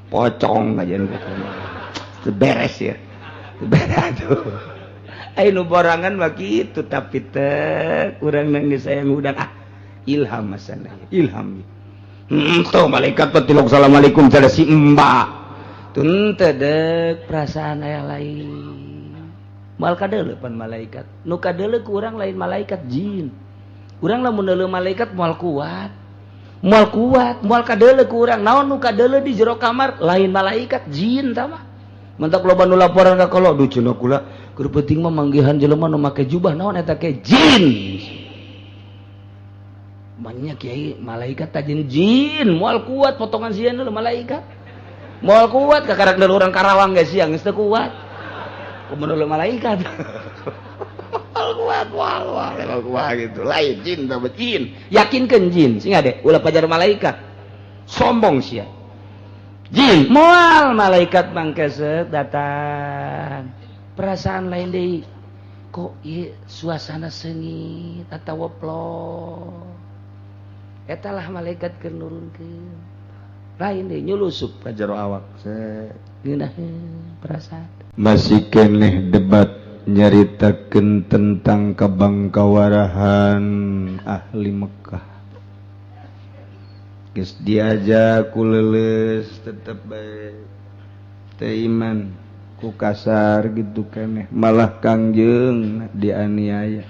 pocong aja beres ya beres tuh ayo nu borangan mah kitu tapi teh urang nangis sayang udang ilham masana ilham tuh malaikat petilok assalamualaikum pada si mbak tuh tedek perasaan aya lain mal kadeuleu pan malaikat nu kadeuleu ku urang lain malaikat jin urang lamun deuleu malaikat moal kuat moal kadeuleu ku urang naon nu kadeuleu di jero kamar lain malaikat jin tah mah mentak loba nu laporan ka kolo duh cenah kula keur penting mah manggihan jelema nu make jubah naon eta ke jin banyak kiai malaikat tajin jin moal kuat potongan sieun dulu malaikat moal kuat ka karak dari orang Karawang geus siang geus teu kuat kumaha malaikat moal kuat gitu lain jin tah jin yakinkeun jin sing ade ulah pajar malaikat sombong sia jin moal malaikat mangke datang perasaan lain deui kok ieu suasana seungit atawa plong etalah malaikat keur nurunkeun lain deui nyulusup ka jero awak ngeunaheun perasaan masih keneh debat nyaritakeun tentang kabangkawarahan ahli Mekah geus diajak ku leuleus tetep bae teu iman ku kasar gitu keneh malah Kangjeng dianiaya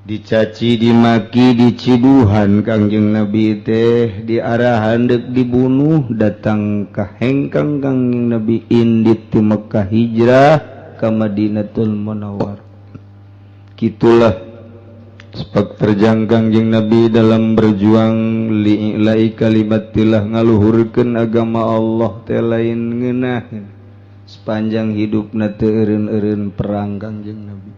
dicaci dimaki diciduhan Kangjeng Nabi teh diarahan dek dibunuh datang ka hengkang Kangjeng Nabi indit ti Mekah hijrah ka Madinatul Munawwarah kitulah sepak terjang Kangjeng Nabi dalam berjuang li'ilai kalimatillah ngaluhurkeun agama Allah teh lain ngeunaheun sepanjang hidupna teu eureun-eureun perang Kangjeng Nabi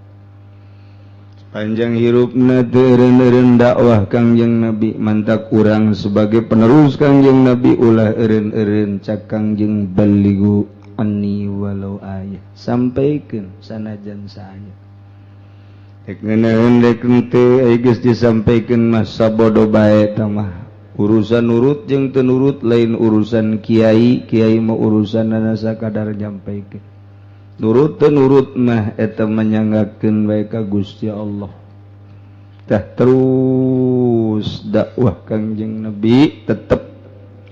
panjang hirupna teu eureun-eureun dakwah Kangjeng Nabi mantak urang sebagai penerus Kangjeng Nabi ulah eureun-eureun cak Kangjeng balighu anni walau ayah sampaikeun sanajan saya dek ngeunaheun dek henteu aya geus disampaikeun mah sabodo bae tah mah urusan nurut jeung teu nurut lain urusan kiai mah urusanna sakadar nyampaikeun nurut teu nurut mah eta manyanggakeun bae ka Gusti Allah tah terus dakwah Kangjeng Nabi tetep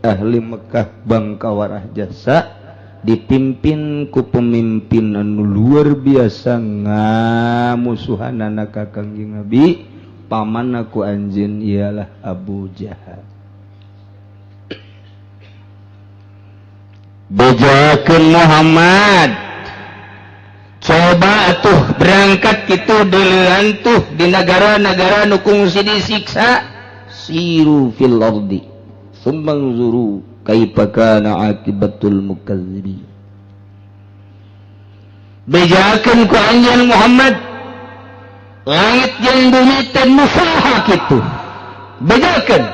ahli Mekah bangkawarah jasa dipimpin ku pemimpin anu luar biasa ngamusuhanana ka Kangjeng Nabi pamanna ku anjeun ialah Abu Jahal bejakeun Muhammad coba atuh berangkat kitu deuleuan tuh di negara-negara nu kungsi disiksa siru fil ardi summanzuru kaifa kana aqibatul mukazzibin bejakeun ku anjeun Muhammad langit jeung bumi teh musaha kitu bejakeun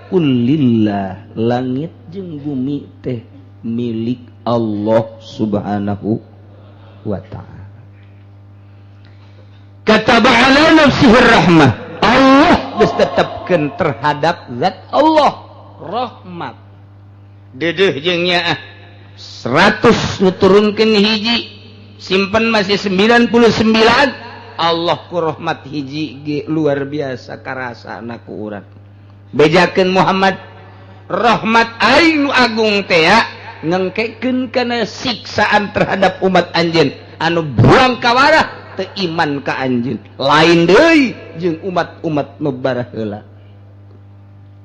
kullillah langit jeung bumi teh milik Allah subhanahu wa ta'ala kataba ala nafsihi rahmah Allah geus tetepkeun terhadap zat Allah rahmat dedeuh jeung nya 100 nuturunkeun hiji simpen masih 99 Allah ku rahmat hiji ge luar biasa karasana ku urang bejakeun Muhammad rahmat aing nu agung teh ya ngengkekeun kana siksaan terhadap umat anjeun anu buang kawarah teu iman ka anjeun lain deui jeung umat-umat nu baraheula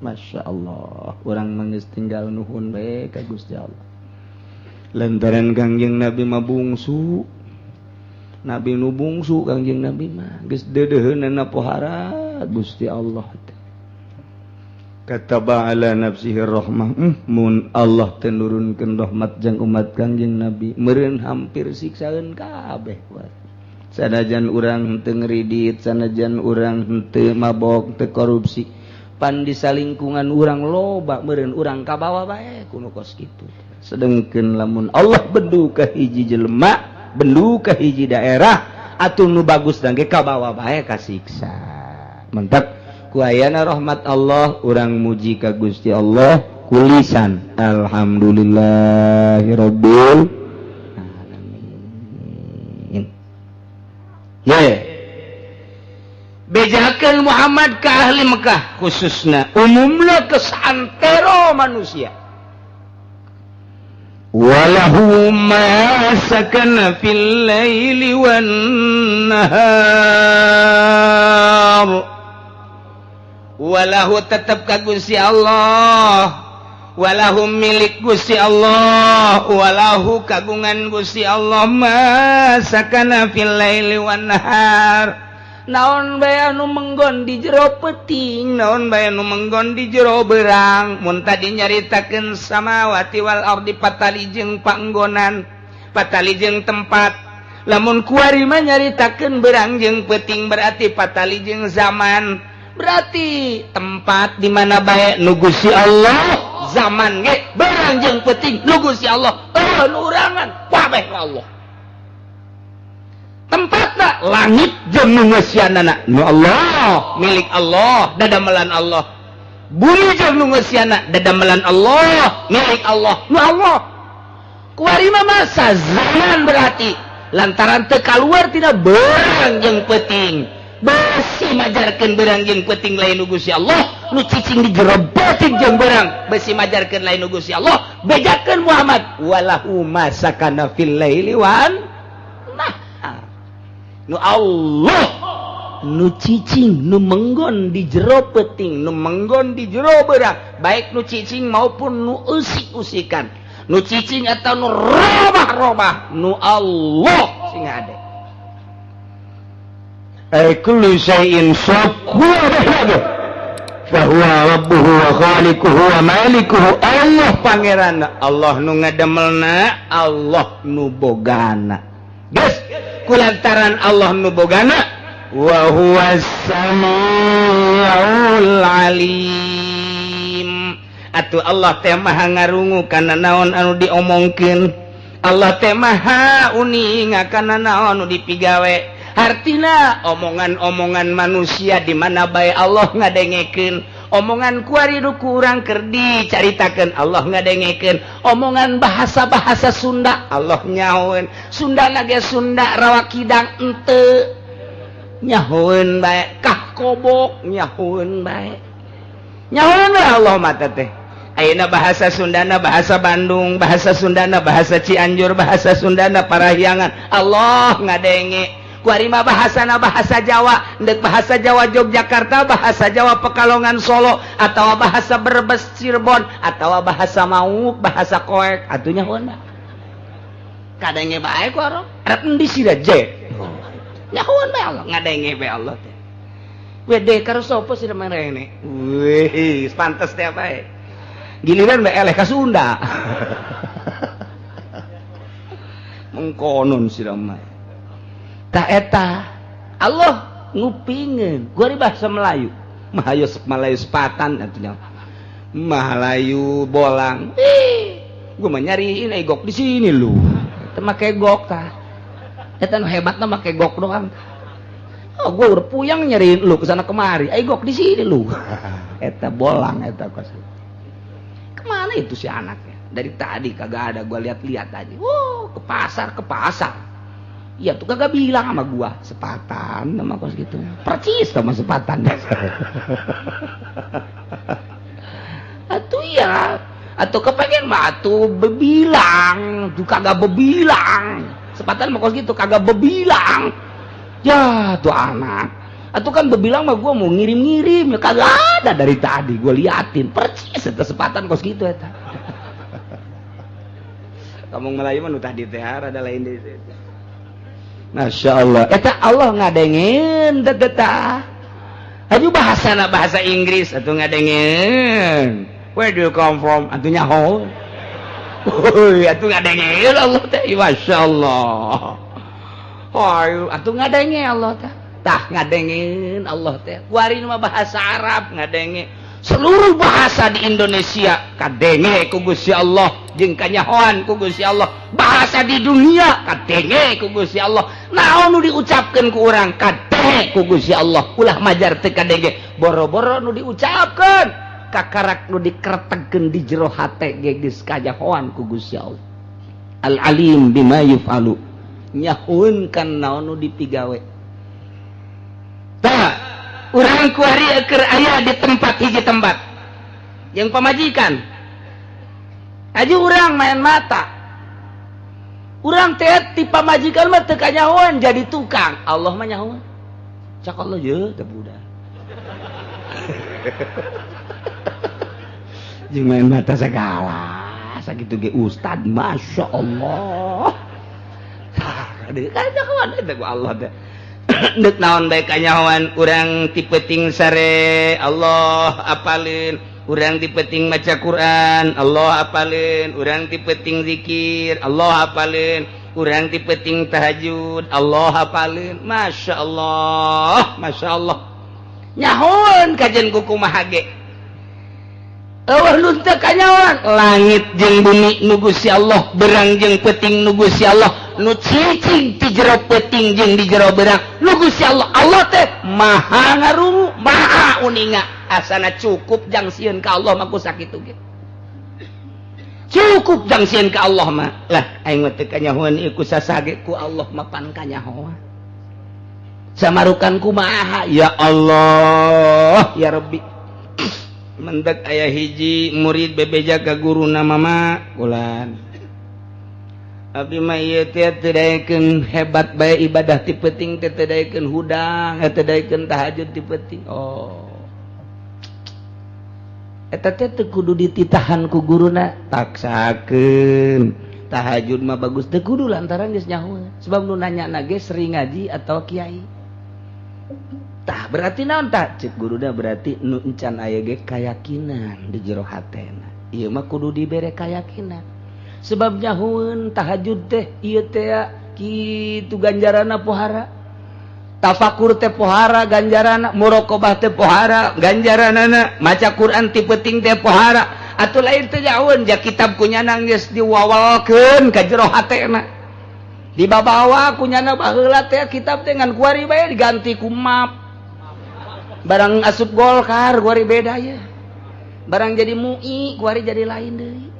Masya Allah urang manggeus tinggal nuhun bae ka Gusti Allah lantaran Kangjeng Nabi mah bungsu Nabi nu bungsu Kangjeng Nabi mah geus deudeuheunana pohara Gusti Allah kataba ala nafsihi rahmah mun Allah teu nurunkeun rahmat jeung umat Kangjeng Nabi meureun hampir siksaeun kabeh sanajan urang henteu ngridit sanajan urang henteu mabok teu korupsi pan di salingkungan urang loba meureun urang kabawa bae kuno kos kitu sedengkeun lamun Allah bendu ka hiji jelema bendu ka hiji daerah atuh nu bagus dan ge kabawa bae ka siksa mentak ku ayana rahmat Allah urang muji ka Gusti Allah ku kulisan alhamdulillahirabbil alamin. Bejakeun Muhammad ka ahli Mekah khususna umumna ke santero manusia. Walahu ma sakana fil laili wan nahar. Walahu tetap ka Gusti Allah. Walahu milik Gusti Allah. Walahu kagungan Gusti Allah ma sakana fil laili wan nahar. Naon bae anu menggon di jero peuting, naon bae anu menggon di jero beurang, mun tadi nyaritakeun samawati wal ardi patali jeung panggonan, patali jeung tempat. Lamun kuari mah nyaritakeun beurang jeung peuting berarti patali jeung zaman. Berarti tempat di mana bae nu Gusti Allah, zaman ge beurang jeung peuting nu Gusti Allah, nu urangan kabeh Allah. Tempatna langit jeung nu ngeusianana nu Allah, milik Allah, dadamelan Allah. Bumi jeung nu ngeusianana dadamelan Allah, milik Allah, nu Allah. Kuari mah zaman berarti lantaran teu kaluar tina beurang jeung peuting. Besi majarkeun beurang jeung peuting lain nu Gusti Allah, nu cicing di jero peuting jeung beurang besi majarkeun lain nu Gusti Allah. Bejakeun Muhammad walahu masakana fil laili wan nu Allah nu cicing nu menggon di jero peuting nu menggon di jero beurang baik nu cicing maupun nu usik-usikan nu cicing atau nu robah-robah nu Allah sing ade kullu syai'in sabqahu fa huwa rabbuhu wa khaliquhu wa malikuhu. Allah pangeranna, Allah nu ngademelna, Allah nu bogana. Geus kulantaran Allah nu bogana wa huwas samiul alim. Atuh Allah teh maha ngarungu kana naon anu diomongkeun. Allah teh maha uning kana naon anu dipigawe. Artina omongan-omongan manusia di mana bae Allah ngadengekeun. Omongan kuari nu kurang keur dicaritakeun Allah ngadengekeun. Omongan bahasa-bahasa Sunda Allah nyahoeun. Sundana ge Sunda rawa kidang henteu nyahoeun bae, kah kobok nyahoeun bae. Nyahoeun bae Allah mata teh. Ayeuna bahasa Sundana bahasa Bandung, bahasa Sundana bahasa Cianjur, bahasa Sundana Parahyangan Allah ngadenge. Kuari mah bahasana bahasa Jawa, ndek bahasa Jawa Yogyakarta, bahasa Jawa Pekalongan Solo, atau bahasa Brebes Cirebon, atau bahasa Mauk, bahasa Koek, atunya hona. Kadenge bae ku aro, arep endi sira je. Nyahoeun bae Allah, ngadenge bae Allah teh. Wede karo sapa sira marene? Wih, pantes teh bae. Giliran bae eleh ka Sunda. Mengkonon sira mah. Tak eta Allah ngupingeun gua di bahasa Melayu Melayu sepatan atunya Melayu bolang gua mah nyariin egok di sini lu teu make gok tah eta nu hebatna make gok doang gua udah puyang nyariin lu kesana kemari egok di sini lu eta bolang eta kos kemana itu si anaknya dari tadi kagak ada gua lihat-lihat aja ke pasar iya tuh kagak bilang sama gua sepatan sama kos gitu percis sama sepatan atuh iya atuh kepengen mah atuh bebilang tuh kagak bebilang sepatan sama kos gitu kagak bebilang ya tuh anak atuh kan bebilang mah gua mau ngirim-ngirim ya kagak ada dari tadi gua liatin percis eta sepatan kos gitu eta kamu Melayu mah nu tadi teh ada lain deui Masya Allah eta Allah ngadengeun teteh aju bahasana bahasa Inggris atuh ngadengeun where do you come from atuh nyaho atuh ngadengeun Allah teh Masya Allah atuh ngadenge Allah teh tah ngadengeun Allah teh kuari mah bahasa Arab ngadenge seluruh bahasa di Indonesia kadenge ku Gusti Allah jeung kanyahoan ku Gusti Allah bahasa di dunia kadenge ku Gusti Allah naon nu diucapkeun ku urang kadenge ku Gusti Allah ulah majar teu kadenge boro-boro nu diucapkeun kakarak nu dikretegkeun di jero hate geus kajahoan ku Gusti Allah. Al alim bima yufalu, nyahueun kan naon nu dipigawe. Tah urang kuari keur aya di tempat hiji tempat yang pamajikan aja urang main mata urang teh ti pamajikan mah teu kanyahoan jadi tukang. Allah mah nyahoan cak Allah ye teh budak jeung main mata segala sakitu ge ustad masya Allah kanyahoan teh ku Allah teh dek naon bae kanyahoan urang ti peuting sare Allah apalin, urang ti peuting maca Quran Allah apalin, urang ti peuting zikir Allah apalin, urang ti peuting tahajud Allah apalin. Masya Allah nyahoan kajen kukumaha ge eueuh nu teu kanyahoan langit jeung bumi nu Gusti Allah, berang jeung peuting nu Gusti Allah, nu cicing ti jero peuting jeung di jero berang nu Gusti Allah. Allah teh maha ngarungu maha uninga, asana cukup jang sieun ka Allah mah ku sakitu ge cukup jang sieun ka Allah mah lah aing mah teu kanyahoan ieu ku sasage ku Allah mah pan kanyahoan samarukan kumaha ya Allah ya Rabbi. Mendak aya hiji murid bebeja ka guruna mama ulan abdi mah ieu teh teu daekeun hebat bae ibadah ti peuting teh teu daekeun hudang teu daekeun tahajud ti peuting. Oh eta teh teu kudu dititahan ku guruna, taksakeun tahajud mah bagus teu kudu lantaran geus nyahoeun sebab nu nanyana ge sering ngaji atau kiai. Tah berarti naon tah cek guruna berarti nu encan aya ge kayakinan di jero hatena. Ieu mah kudu dibere kayakinan. Sebab nyahoeun tahajud teh ieu teh kitu ganjaranna pohara. Tafakur teh pohara ganjaranna, muraqabah teh pohara ganjaranna, maca Quran ti peuting teh pohara. Atuh lain teh nyahoeun ja kitab kunyana geus diwawalkeun ka jero hatena. Dibabawa kunyana baheula teh kitab teh ngan kuari bae diganti ku map. Barang asup Golkar kuari beda ya. Barang jadi MUI kuari jadi lain deui.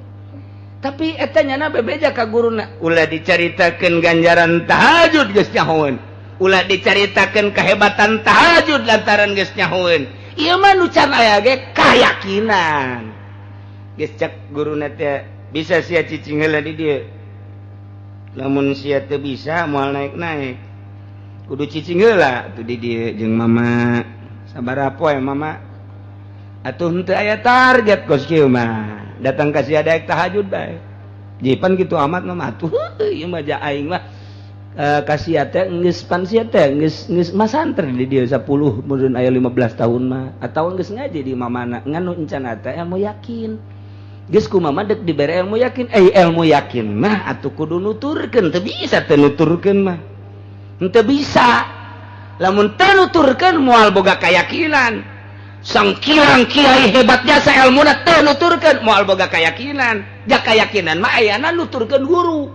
Tapi eta nyana bebeja ka guruna. Ulah dicaritakeun ganjaran tahajud geus nyahoeun. Ulah dicaritakeun kehebatan tahajud lantaran geus nyahoeun. Ieu mah nu can aya ge kayakinan. Geus cek guruna teh bisa sia cicing heula di dieu. Lamun sia teu bisa moal naik-naik. Kudu cicing heula tuh di dieu jeung mama. Sabaraha poe mama atuh henteu aya target kos kieu mah datang ka sia daek tahajud bae jipan kitu amat mah atuh ieu mah ja aing mah ka sia teh geus pan sia teh geus masanter di dieu 10 mun aya 15 tahun mah atawa geus ngaji di mamana nganu encan teh ilmu yakin geus ku mama dek dibere ilmu yakin ilmu yakin mah atuh kudu nuturkeun teu bisa teu nuturkeun mah henteu bisa. Lamun teu nuturkeun moal boga kayakinan. Sang kirang kiai hebat jasa ilmuna teu nuturkeun moal boga kayakinan. Ja kayakinan mah ayana nuturkeun guru.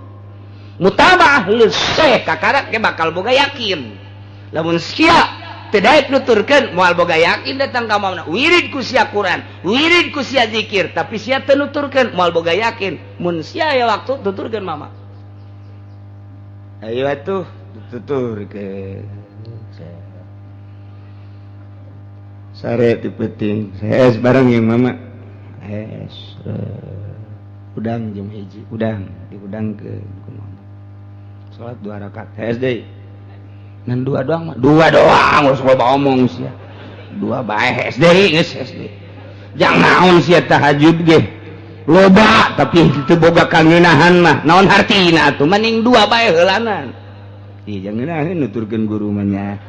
Mutabah lill syekh kakarak ge bakal boga yakin. Lamun sia teu daek nuturkeun moal boga yakin datang ka mamana. Wirid ku sia Quran, wirid ku sia zikir, tapi sia teu nuturkeun moal boga yakin. Mun sia aya waktu tuturkeun mama. Ayo atuh tuturkeun. Sare ti peuting es barang yang mama es udang jam hiji udang diudangkeun ku mama salat 2 rakaat es deui ngan 2 doang mah 2 doang geus loba omong sia 2 bae es deui geus es deui jang naon sia tahajud ge loba tapi teu boga kangeunahan mah naon hartina atuh mending 2 bae heulanan ieu jang ngeunaheun nuturkeun guru mah nya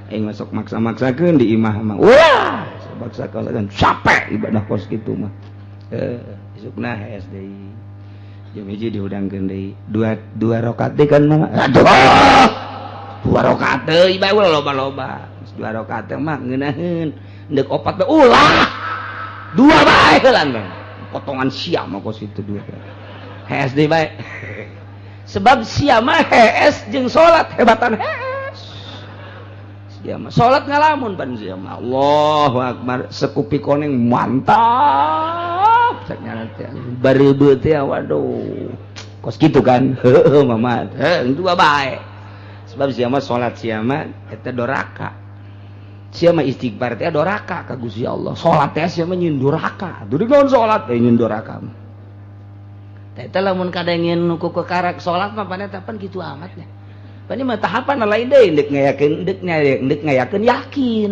aing masuk maksa-maksakeun di imah mah. Wah, maksa-maksakeun capek ibadah kos kitu mah. Isukna SDI. Jam hiji diudangkeun deui. 2 rakaat deui kan mah. Aduh. 2 rakaat deui bae ulah loba-loba. 2 rakaat mah ngeunaheun. Deuk 4 bae ulah. 2 bae heulan bang. Potongan sia mah kos itu 2. SD bae. Sebab sia mah HS jeung salat hebatan HS. salat ngalamun pan sia mah Allahu akbar sekupi koneng mantap saknya teh bareubeu teh waduh kos kitu kan heueuh mama itu bae sebab sia mah salat sia mah eta doraka sia mah istighfar teh doraka ka Gusti Allah salat teh sia mah nyeun doraka dudu naon salat teh nyeun doraka eta lamun kadangin nuku kekarak salat mah paneta pan kitu amatnya pani mah tahapan lain deui deuk ngayakeun yakin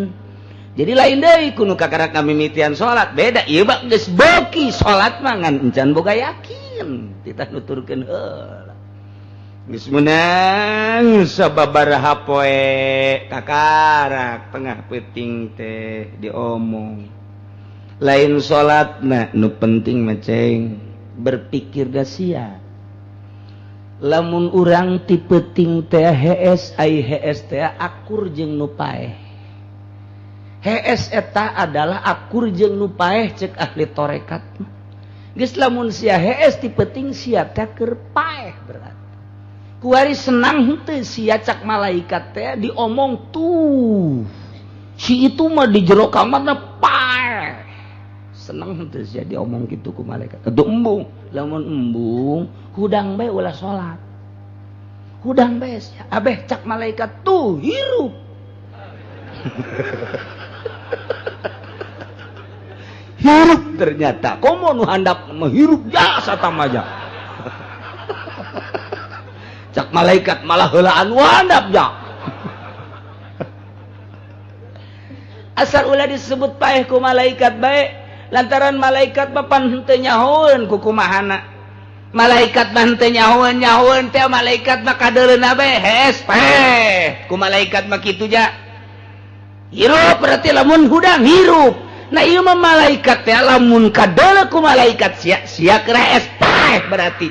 jadi lain deui kudu kakarak kamimitian salat beda ieu mah geus beuki salat mah ngan encan boga yakin kita nuturkeun heula geus meunang sababaraha poe kakarak tengah peuting teh diomong lain salatna nu penting mah ceng berpikir da sia lamun urang ti peuting teh hees ai hees teh akur jeung nu paeh hees eta adalah akur jeung nu paeh ceuk ahli tarekat geus lamun sia hees ti peuting sia teh keur paeh berarti kuari senang henteu sia cak malaikat teh diomong tuh si itu mah di jero kamarna paeh senang henteu sia diomong kitu ku malaikat kudu embung lamun embung hudang bae ulah salat hudang bae sia abeh cak malaikat tuh hirup hirup ternyata komo nu handap menghirup jasa tamaja cak malaikat malah heulaan handap ja asal ulah disebut paeh ku malaikat bae lantaran malaikat papan henteu nyahoeun ku kumahana malaikat mah henteu nyahoeun teh malaikat mah kadeureuna bae hees paeh ku malaikat mah kitu ja hirup berarti lamun hudang hirup nah ieu mah malaikat teh lamun kadeuleu ku malaikat sia keur hees paeh berarti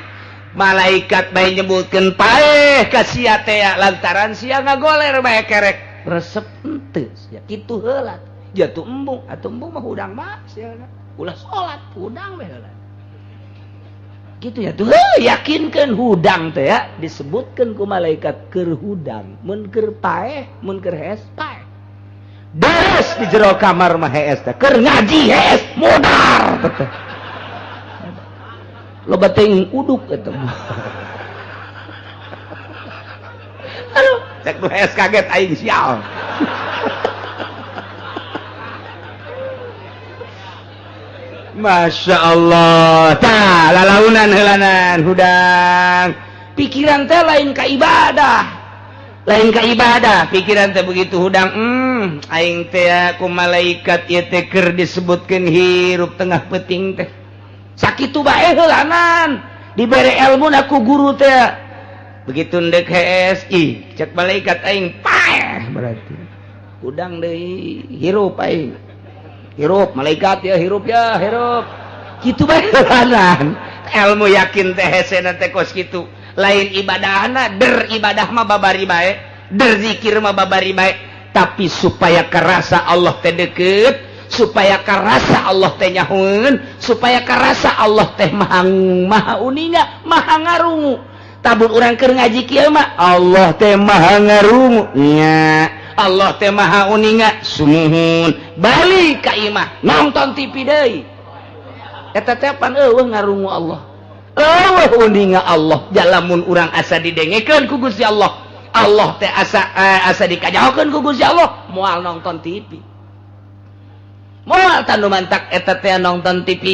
malaikat bae nyebutkeun paeh ka sia teh lantaran sia ngagoler bae kerek resep henteu sia kitu heula jatuh embung atuh embung mah hudang mah sia ulah salat hudang bae heula gitu ya tuh yakinkan hudang teh ya disebutkan ku malaikat keur hudang mun keur paeh mun keur hees paeh beres di jero kamar mah hees teh keur ngaji hees modar teh loba teuing uduk eta aduh cek nu hees kaget aing sial Masya Allah tah lalaunan heulanan hudang pikiran teh lain ka ibadah pikiran teh begitu hudang aing teh ku malaikat ieu teh keur disebutkeun hirup tengah peuting teh sakitu bae heulanan dibere ilmu ku guru teh begitu ndek hees cek malaikat aing paeh berarti hudang deui hirup aing hirup malaikat ya hirup kitu bae heulanan ilmu yakin teh hesena teh kos kitu lain ibadahna der ibadah mah babari bae der zikir mah babari bae tapi supaya karasa Allah teh deukeut supaya karasa Allah teh nyahoeun supaya karasa Allah teh maha uninga maha ngarungu tabun urang keur ngaji kieu mah Allah teh maha ngarungu nya Allah teh maha uninga sumuhun balik ka imah nonton TV deui eta teh pan eueuh ngarungu Allah eueuh uninga Allah jalamun urang asa didengekeun ku Gusti Allah Allah teh asa dikajahokeun ku Gusti Allah moal nonton TV moal tanu mantak eta teh nonton TV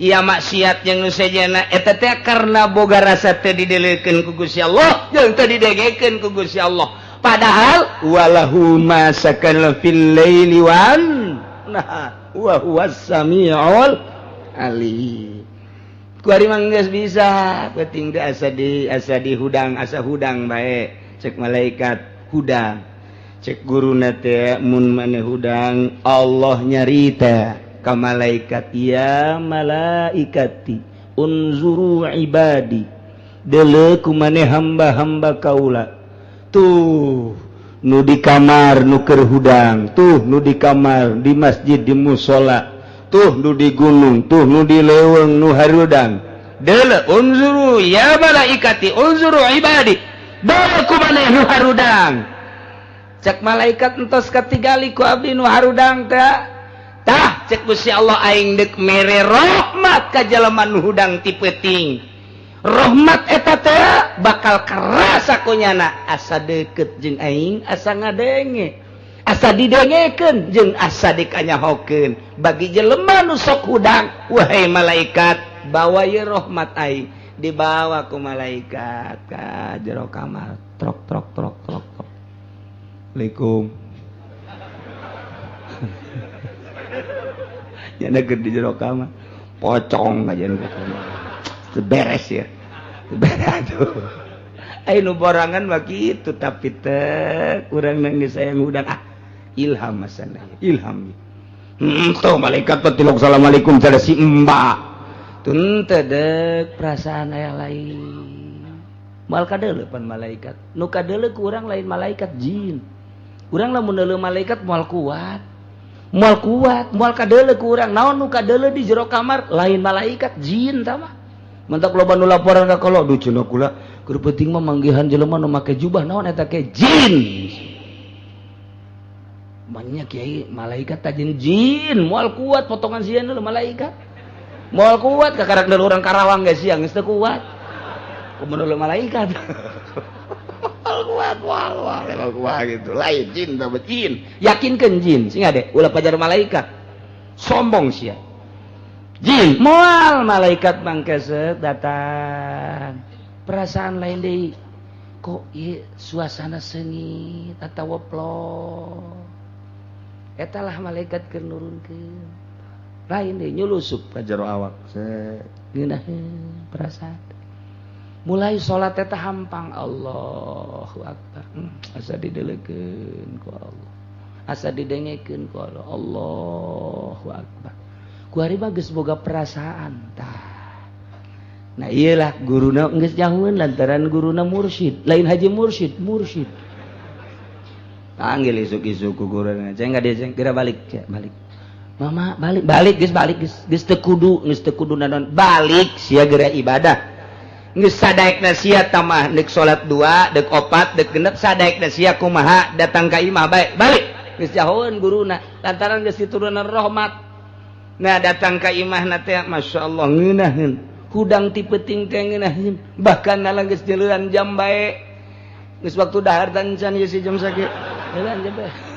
ieu maksiat jeung nu sejana eta teh karna boga rasa teh didelekeun ku Gusti Allah jeung teh didengekeun ku Gusti Allah padahal walahu ma sakana fil laili wan nah wa huwas samiul alim kuari mah geus bisa penting teh asa di hudang asa hudang bae cek malaikat hudang cek guruna teh mun maneh hudang Allah nyarita ka malaikat ya malaikati unzuru ibadi deuleu ku maneh hamba-hamba kaula tuh nu di kamar nu keur hudang tuh nu di kamar di masjid di musola tuh nu di gunung tuh nu di leuweung nu harudang deuleu unzuru ya malaikati unzuru ibadi deuleu ku maneh nu harudang cek malaikat entos katigali ku abdi nu harudang tah cek Gusti Allah aing dek mere rahmat ka jalema nu hudang ti peuting rahmat eta teh bakal karasa kunyana asa deukeut jeung aing asa ngadenge asa didengekeun jeung asa dikanyahokeun bagi jelema nu sok hudang wahai malaikat bawa ye rahmat aing dibawa ku malaikat ka jero kamar trok trok trok trok trok Assalamualaikum nyana keur di jero kamar pocong aja nu beres ya beres aduh ai nu borangan mah kitu tapi teh urang nangis sayang hudang ilham masana ilham tuh malaikat petilok assalamualaikum pada si mbak tun teu deuk perasaan aya lain moal kadeuleu pan malaikat nu kadeuleu ku urang lain malaikat jin urang lamun deuleu malaikat moal kuat moal kadeuleu ku urang naon nu kadeuleu di jero kamar lain malaikat jin tah mah mentak loba nu laporan ka kolo duh cenah kula keur penting mah manggihan jelema nu make jubah naon eta ke jin banyak kiai malaikat tajin jin moal kuat potongan sieun deuleu malaikat moal kuat ka karak deuleu urang Karawang geus siang geus teu kuat kumaha deuleu malaikat kuat gitu lain jin tambah jin yakinkeun jin sing ade ulah pajar malaikat sombong sia jin moal malaikat mangkeseut datang perasaan lain deui kok ieu suasana seungit atawa plong eta lah malaikat keur nurunkeun lain deui nyulusup ka jero awak ngeunaheun perasaan mulai salat eta hampang Allahu akbar asa didelekeun ku Allah asa didengekeun ku Allah Allahu akbar ku ari mah geus boga perasaan tah nah iyalah guruna geus nyahoeun lantaran guruna mursyid lain haji mursyid panggil isuk-isuk ku guruna ceng gade ceng kira balik mama balik geus teu kudu naon balik sia geura ibadah geus sadaekna sia tamah deuk salat 2 deuk 4 deuk 6 sadaekna sia kumaha datang ka imah bae balik geus jahoeun guruna lantaran geus diturunan rahmat nah datang ka imahna teh masyaallah ngeunaheun hudang ti peuting teh ngeunaheun bahkan nalang geus jeleuan jam bae geus waktu dahar tan can ieu si jam sakieu jeleuan jam bae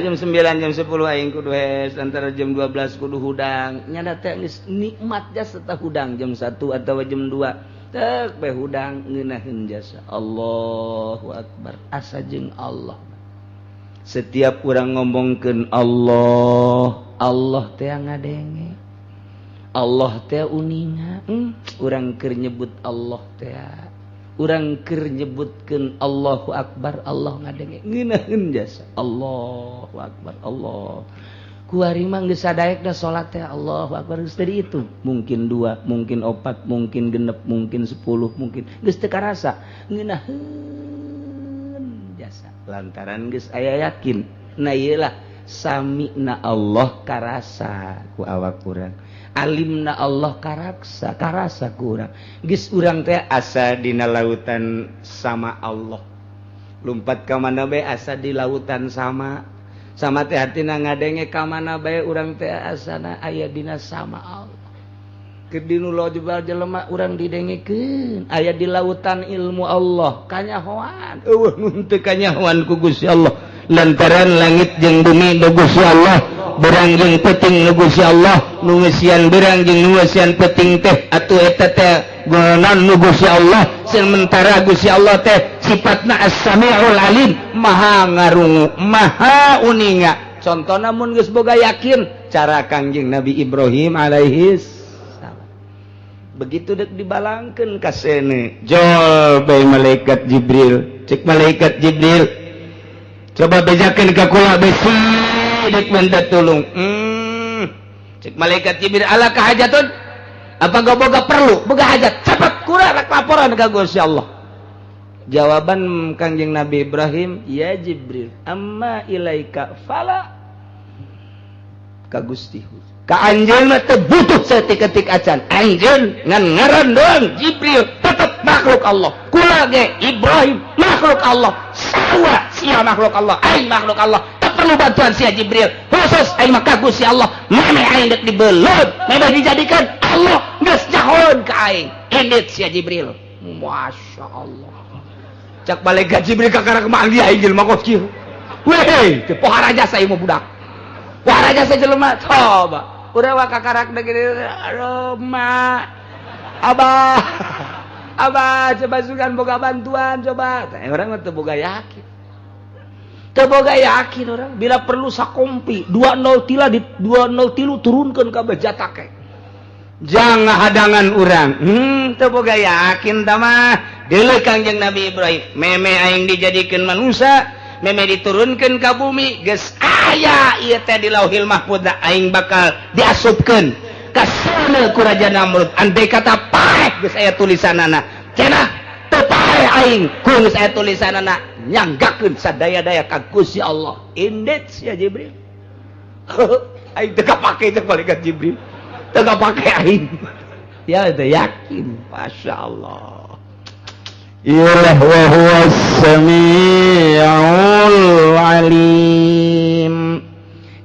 jam 9 jam 10 aing kudu hes antara jam 12 kudu hudang nyana teh geus nikmat jasa teh hudang jam 1 atawa jam 2 teh bae hudang ngeunaheun jasa Allahu akbar asa jeung Allah setiap urang ngomongkeun Allah teh ngadenge Allah teh uninga urang keur nyebut Allah teh urang keur nyebutkeun Allahu akbar Allah ngadenge ngeunaheun jasa Allahu akbar Allah ku ari mah geus sadaekna salat teh Allahu akbar geus tadi itu mungkin 2 mungkin 4 mungkin 6 mungkin 10 mungkin geus teu karasa ngeunaheun jasa lantaran geus aya yakin nah iyalah sami'na Allah karasa ku awak urang alimna Allah karasa ku urang geus urang teh asa dina lautan sama Allah lumpat ka mana bae asa di lautan sama teh hatina ngadenge ka mana bae urang teh asana aya dina sama Allah keur dinu lojebal jelema urang didengekeun aya di lautan ilmu Allah kanyahoan eueuh nun teu kanyahoan ku Gusti Allah lantaran langit jeung bumi do Gusti Allah berang jeung peuting nu Gusti Allah nu ngeusian berang jeung nu ngeusian peuting teh atuh eta teh gonan nu Gusti Allah sementara Gusti Allah teh sifatna as-sami'ul alim maha ngarungu maha uninga contona mun geus boga yakin cara Kangjeng Nabi Ibrahim alaihi salam begitu dek dibalangkeun ka sene jol bae malaikat Jibril cek malaikat Jibril coba bejakeun ka kula besi dek minta tulung cek malaikat Jibril ala kahajatun apa gak boga perlu boga hajat cepat kura rek laporan ka Gusti Allah jawaban Kangjeng Nabi Ibrahim ya Jibril amma ilaika fala ka Gusti ka anjeun mah teu butuh saeutik-eutik acan anjeun ngan ngaran doang Jibril tetep makhluk Allah kula Musa ge Ibrahim makhluk Allah sarua sia makhluk Allah aing makhluk Allah teu perlu bantuan sia Jibril khusus aing mah ka Gusti Allah mane aing dek dibeuleuh mane dijadikan Allah geus nyahoeun ka aing indit sia Jibril Masya Allah cak balik ka Jibril ka kana kemanggi aing jelema kos kieu weh teu pohara jasa ieu mah budak pohara jasa jelema coba urang wa kakarak deui Roma Abah Abah coba sugan boga bantuan coba orang mah teu boga yakin orang bila perlu sakompi 20 tilu turunkeun ka bejatake jangan hadangan urang teu boga yakin tah mah deuleu Kangjeng Nabi Ibrahim meme aing dijadikeun manusia meme diturunkeun ka bumi geus aya ieu teh di Lauhil Mahfuz aing bakal diasupkeun kasana ku Raja Namrud andai kata paeh geus aya tulisanana cenah teu paeh aing ku geus aya tulisanana nyanggakeun sadaya-daya ka Gusti Allah indit sia Jibril aing teu kapake teh balik ka Jibril teu kapake aing ya teh yakin masyaallah ilah wa huwas samiul alim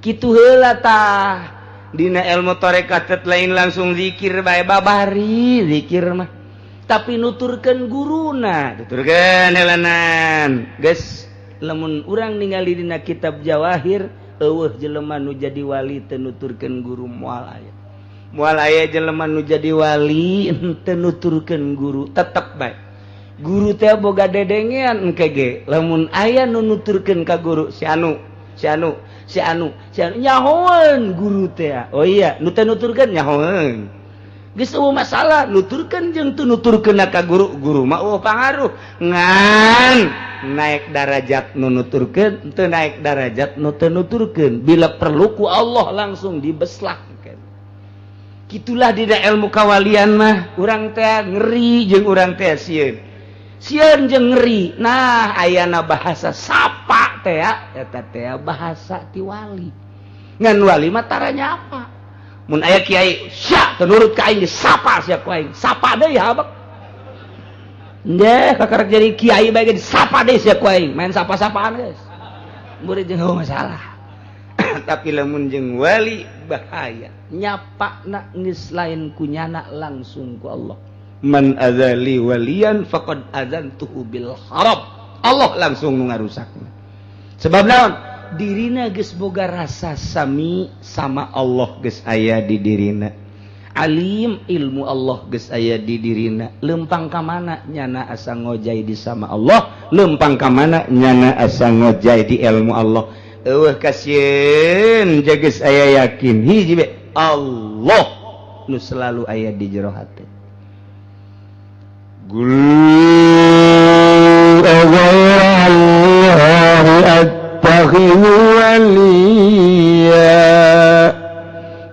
kitu heula tah dina ilmu tarekat lain langsung zikir bae babari zikir mah tapi nuturkeun guruna tuturkeun helanan geus lamun urang ningali dina kitab Jawahir eueuh jelema nu jadi wali teu nuturkeun guru moal aya jelema nu jadi wali teu nuturkeun guru tetep bae guru teh boga dedengean engke ge lamun aya nu nuturkeun ka guru si anu nyahoeun guru teh oh iya nu teh nuturkeun nyahoeun geus eueuh masalah nuturkeun jeung teu nuturkeun ka guru mah pangaruh ngan naik derajat nu nuturkeun teu naik derajat nu teu nuturkeun bila perlu ku Allah langsung dibeslahkeun kitulah dina ilmu kawalian mah urang teh ngeri jeung urang teh sieun jeung ngeri nah ayana bahasa sapa teh eta teh bahasa ti wali ngan wali mah taranya apa mun aya kiai sia teu nurut ka aing sapa sia ku aing sapa deui habak ndeh kakarek jadi kiai bae disapa deui sia ku aing main sapa-sapaan geus murid jeung masalah tapi lamun jeung wali bahaya nyapana geus lain kunyana langsung ku Allah man azali waliyan faqad azantuhu bil harab Allah langsung ngarusakna sebab naon dirina geus boga rasa sami sama Allah geus aya di dirina alim ilmu Allah geus aya di dirina lempang ka mana nyana asa ngojai di sama Allah lempang ka mana nyana asa ngojai di ilmu Allah eueuh kasieun geus aya yakin hiji be Allah nu selalu aya di jero hati Qul attakhidhu waliya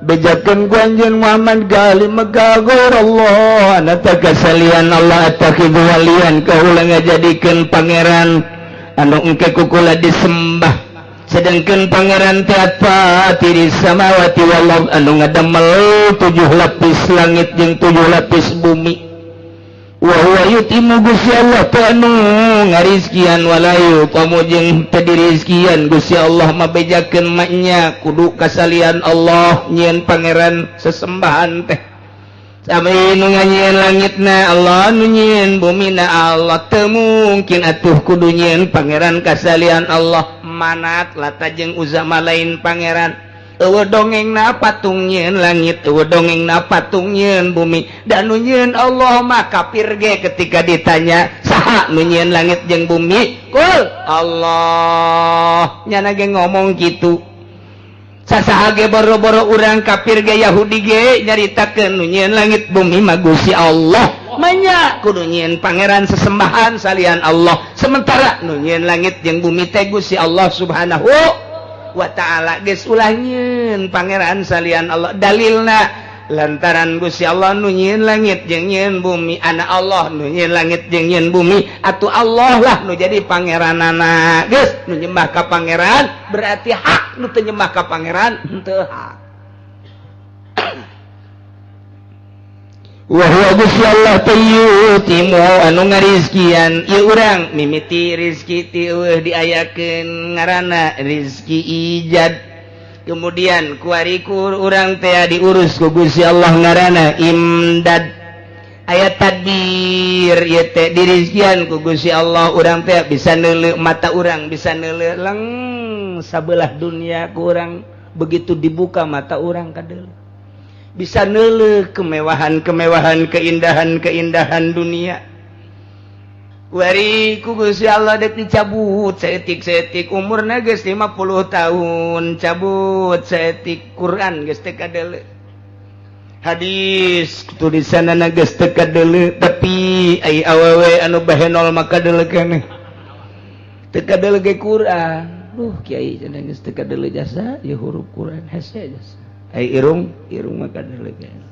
bejakeun ku anjeun Muhammad gali megagor Allah anata kasalian Allah attakhidhu waliyan kaula ngajadikeun pangeran anu engke kukula disembah sedangkeun pangeran teh atpati di samawati wal ardh anu ngadamel 7 lapis langit jeung 7 lapis bumi wa huwa yutimu Gusti Allah teh anu ngarizkian walayu pamu jeung teu dirizkian Gusti Allah mah bejakeun maknya kudu kasalian Allah nyieun pangeran sesembahan teh sami nu nganyieun langitna Allah nu nyieun bumina Allah teu mungkin atuh kudu nyieun pangeran kasalian Allah manat lata jeung uzama lain pangeran eueuh dongengna patung nyieun langit eueuh dongengna patung nyieun bumi dan nu nyieun Allah mah kafir ge ketika ditanya saha nu nyieun langit jeung bumi kul Allah nyana ge ngomong kitu sasaha ge boro-boro urang kafir ge Yahudi ge nyaritakeun nu nyieun langit bumi mah Gusti Allah manya kudu nyieun pangeran sesembahan salian Allah sementara nu nyieun langit jeung bumi teh Gusti Allah subhanahu wa ta'ala geus ulah nyieun pangeran salian Allah dalilna lantaran Gusti Allah nu nyieun langit jeung nyieun bumi anak Allah nu nyieun langit jeung nyieun bumi atuh Allah lah nu jadi pangeranana geus nu nyembah ka pangeran berarti hak nu teu nyembah ka pangeran henteu hak wa Gusti Allah tayyutimu anu ngarizkian ieu urang mimiti rezeki ti diayakeun ngaranna rezeki ijad. Kemudian kuariku urang teh diurus ku Gusti Allah ngaranna imdad. Aya tadbir ieu teh dirizkian ku Gusti Allah urang teh bisa neuleuh mata urang bisa neuleuh lang sabelah dunia ku urang begitu dibuka mata urang kadeuleuh. Bisa neuleuh kemewahan-kemewahan, keindahan-keindahan dunia. Wari ku Gusti Allah dek dicabut saeutik-saeutik umurna geus 50 tahun, cabut saeutik Quran geus teu kadeuleuh. Hadis tulisanna geus teu kadeuleuh tapi ai awewe anu bahenol mah kadeuleuh keneh. Teu kadeuleuh ge Quran. Kiai cenah geus teu kadeuleuh jasa ieu huruf Quran hese jasa. Ai irung mah kadeuleuh keneh.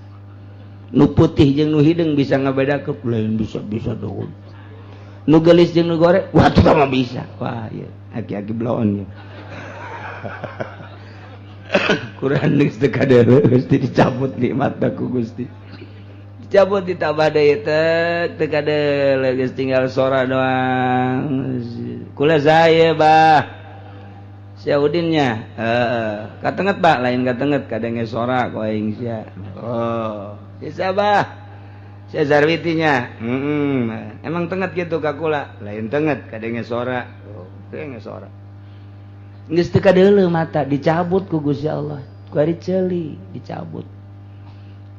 Nu putih jeung nu hideung bisa ngabedakeun lain bisa daun. Nu gelis jeung nu goreng wah teu mah bisa. Wah ieu aki-aki bloon ieu. Quran geus teu kadeuleuh geus dicabut nikmatna ku Gusti. Dicabut ditambah deui teu kadeuleuh geus tinggal sora doang. Kula saya bah Syaudinnya katenget bah lain katenget kadenge sora ku aing sia. Oh, sia bah. Sia Zarwitinya. Emang tenget gitu ka kula, lain tenget kadenge sora. Oh, kadenge sora. Geus teu kadeuleuh mata dicabut ku Gusti Allah. Ku ari ceuli dicabut.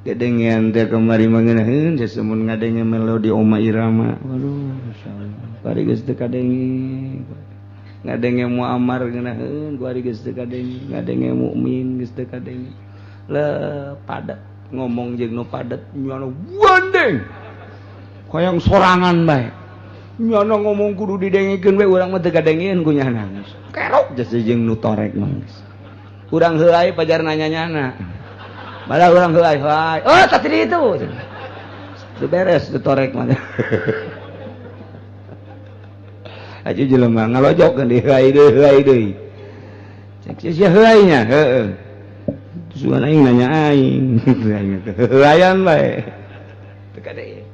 Kadengean teh kemari mangeuneuh samun ngadenge melodi Oma Irama. Waduh, masyaallah. Ku ari geus teu kadenge. Ngadenge muamar ngeunaheun ku ari geus teu kadenge. Ngadenge mukmin geus teu kadenge. Le padat ngomong jeung nu padat nyana wandeng. Hoyong sorangan bae. Nyana ngomong kudu didengekeun we urang mah teu kadengeun ku nyana. Kerok jasa jeung nu torek mah. Urang heulai pajar nanya-nyana. Malah urang heulai, oh tadi itu. Teu beres teu torek mah. Aju jelema ngalojokkeun di heulai deui. Cek sia heulai nya, heueuh. Sugan aing nanya aing. Heulayan bae. Teu kade.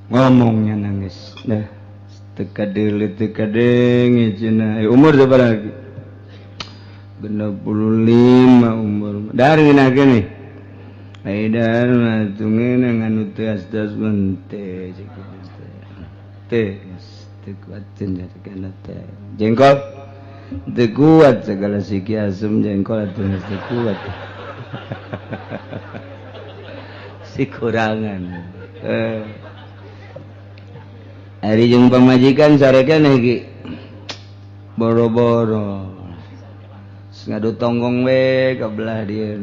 Ngomongnya nangis dah teka deng cenah umur sabaraha lagi 65 umur dari na gini aidar matungin nganu teu asdas mente teh teu kuat cenah kana teh jengkol teu kuat segala siki asem jengkol atuh teu kuat si kurangan Ari jeung pamajikan sarekan ge boro-boro. Ngadu tonggong we ka belah dieu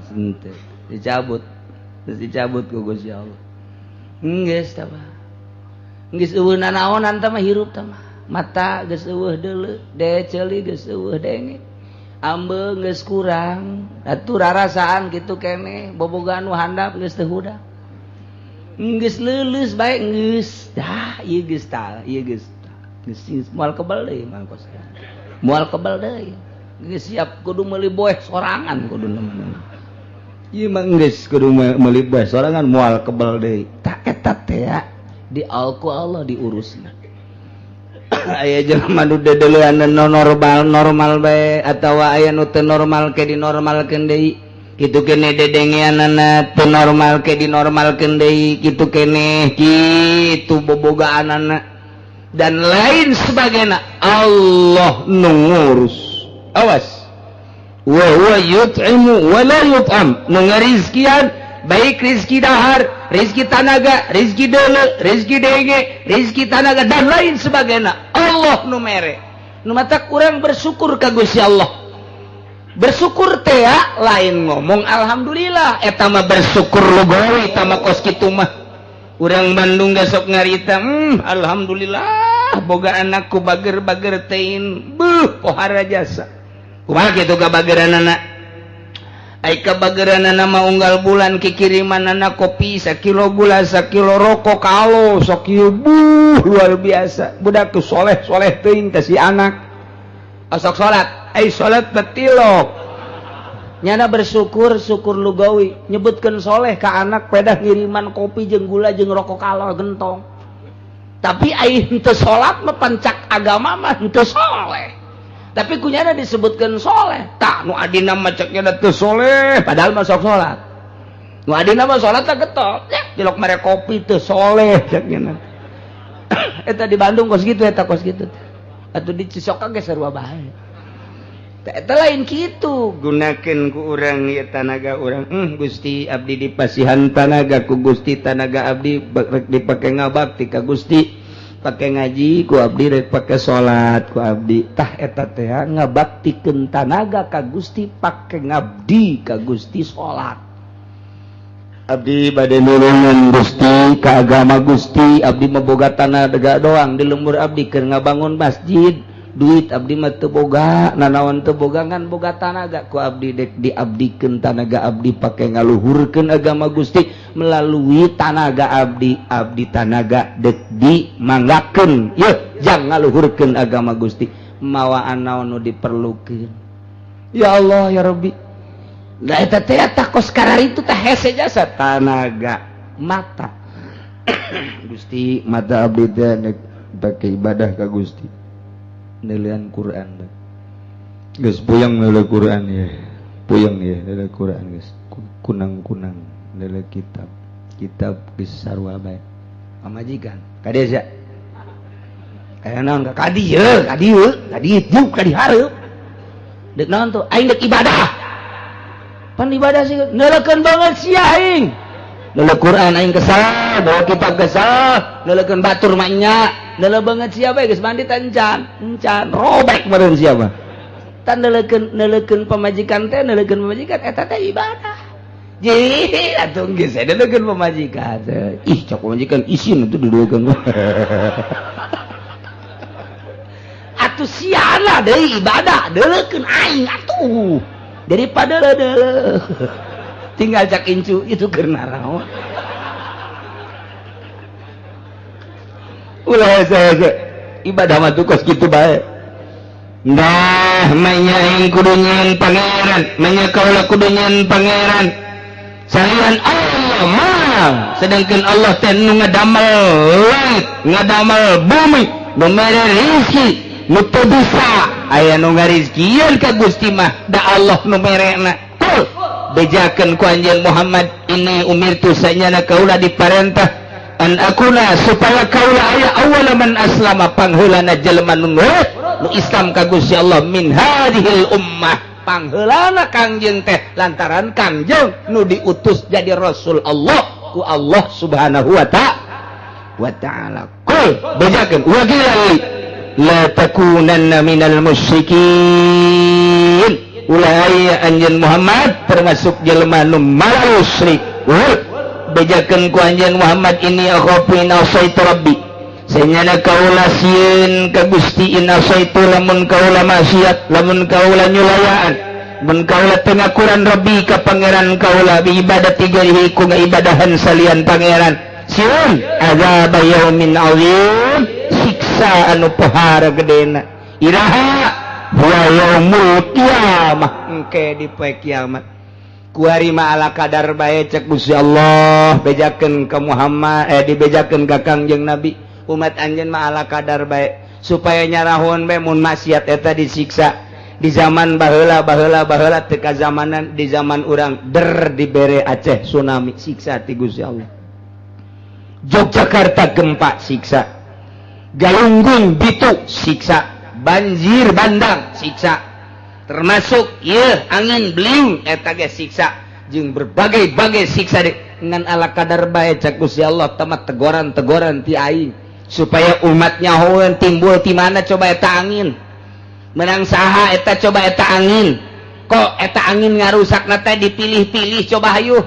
sente. Dicabut. Terus dicabut ku Gusti Allah. Geus tah mah. Geus eueuh nanaonan tah mah hirup tah mah. Mata geus eueuh deuleu, de ceuli geus eueuh denge. Ambeung geus kurang, atuh rarasaan kitu keneh, bobogan nu handap geus teu hudak. Geus leuleus bae geus dah ieu geus tah ieu geus moal kebal deui mangkos moal kebal deui geus siap kudu meuli boeh sorangan kudu nemen ieu mah geus kudu meuli boeh sorangan moal kebal deui tak eta teh ya di Allah diurusna aya jelema nu dedeleuan normal bae atawa aya nu teu normal ke dinormalkeun deui kitu keneh dedengeanana teu normal ke dinormalkeun deui kitu keneh kitu bobogaanana dan lain sebagainya Allah nu ngurus awas wa huwa yut'imu wa la yut'am nu ngarizkian baik rezeki dahar rezeki tanaga rezeki deuleu rezeki denge rezeki tanaga dan lain sebagainya Allah nu mere nu matak urang bersyukur ka Gusti Allah. Bersyukur teh ya lain ngomong alhamdulillah eta mah bersyukur lugawi eta mah kos kitu mah urang Bandung geus sok ngarita alhamdulillah boga anakku bager-bager teuing beuh pohara jasa kumaha kitu ka bageranana ai ka bageranana mah unggal bulan kikirimanana kopi 1 kilo gula 1 kilo rokok kalo sok ieu luar biasa budak tu soleh teuing teh si anak asok salat ai salat betilok nyana bersyukur syukur lugawi nyebutkeun soleh ka anak pedah ngiriman kopi jeung gula jeung rokok kalor gentong tapi aing teu salat mah pancak agama mah teu soleh tapi kunyana disebutkeun soleh tah nu adina mah cek nya teu soleh padahal mah sok salat nu adina mah salat teh getok ya jelok mere kopi teu soleh cek nya eta di Bandung kos gitu eta kos gitu atuh di Cisoka ge sarua bae eta lain kitu gunakeun ku urang ieu tanaga urang Gusti abdi dipasihan tanaga ku Gusti tanaga abdi rek dipake ngabakti ka Gusti pake ngaji ku abdi rek pake salat ku abdi tah eta teh ngabaktikeun tanaga ka Gusti pake ngabdi ka Gusti salat abdi bade nulungan Gusti ka agama Gusti abdi meboga tanaga doang di lembur abdi keur ngabangun masjid duit abdi mah teu boga nanaon teu boga ngan boga tanaga ku abdi dek diabdikeun tanaga abdi pake ngaluhurkeun agama Gusti melalui tanaga abdi tanaga dek dimanggakeun yeuh jang ngaluhurkeun agama Gusti mawaan naon nu diperlukeun ya Allah ya Rabbi da eta teh kos karari itu teh hese jasa tanaga mata Gusti mata abdi teh pake ibadah ka Gusti nilaian Quran guys puyeng nilai Quran ya puyeng ya nilai Quran guys kunang-kunang nilai kitab geus sarua bae pamajikan ka desa aya naon ka kadieu juk ka dihareup deuk naon tuh aing deuk ibadah pan ibadah sih neulekeun banget si aing nilai Quran aing kesal bawa kitab kesal neulekeun batur mah nya nela banget siapa geus mandi encan robek meureun siapa tan neulekeun pamajikan eta teh ibadah jadi atuh geus neulekeun pamajikan ih cok pamajikan isin itu diduekeun atuh siana deui ibadah neulekeun aing atuh daripada tinggal cak incu itu keur naraon ulah saya ibadah mah tuh kos kitu bae dah manya aing kudu nyen pangeran manya kaula kudu nyen pangeran salian Allah mah sedangkeun Allah teh nu ngadamel langit ngadamel bumi nu mere rezeki nu teu bisa aya nu ngarizkieun ka Gusti mah da Allah nu merena bejakeun ku anjeun Muhammad ini umirtu sanyana kaula diparentah an akuna supaya kaula aya awal man aslama pangheulana jelema nu Islam ka Gusti Allah min hadhil ummah pangheulana kangjeng teh lantaran kangjeng nu diutus jadi rasul Allah ku Allah subhanahu wa ta'ala qul bejakeun wa qila la takunanna minal musyrikin ulah aya anjeun Muhammad termasuk jelema nu musyrik bejakeun ku anjeun Muhammad ini akhafu in asaitu rabbi senyana kaula sieun ka Gusti in asaitu lamun kaula maksiat lamun kaula nyulayaan mun kaula teu ngakuran rabbi ka pangeran kaula bi ibadati ghairihi ku ngibadahan salian pangeran sieun azab yaumin azim siksa anu pohara gedena iraha wa yaumul qiyamah engke di poe kiamat kuari ma ala kadar bae cek Gusti Allah bejakeun ka Muhammad dibejakeun ka Kangjeng Nabi umat anjeun ma ala kadar bae supaya nyarahun bae mun maksiat eta disiksa di zaman baheula teu ka zamanan di zaman urang dibere Aceh tsunami siksa ti Gusti Allah Yogyakarta gempa siksa Galunggung Bitu siksa banjir bandang siksa termasuk ya angin beliung eta ge siksa jeung berbagai-bagai siksa dengan ala kadar bae cak Gusti Allah tamat teguran ti aing supaya umatnya hoeun timbul ti mana coba eta angin menang saha eta coba eta angin kok eta angin ngarusakna teh dipilih-pilih coba hayuh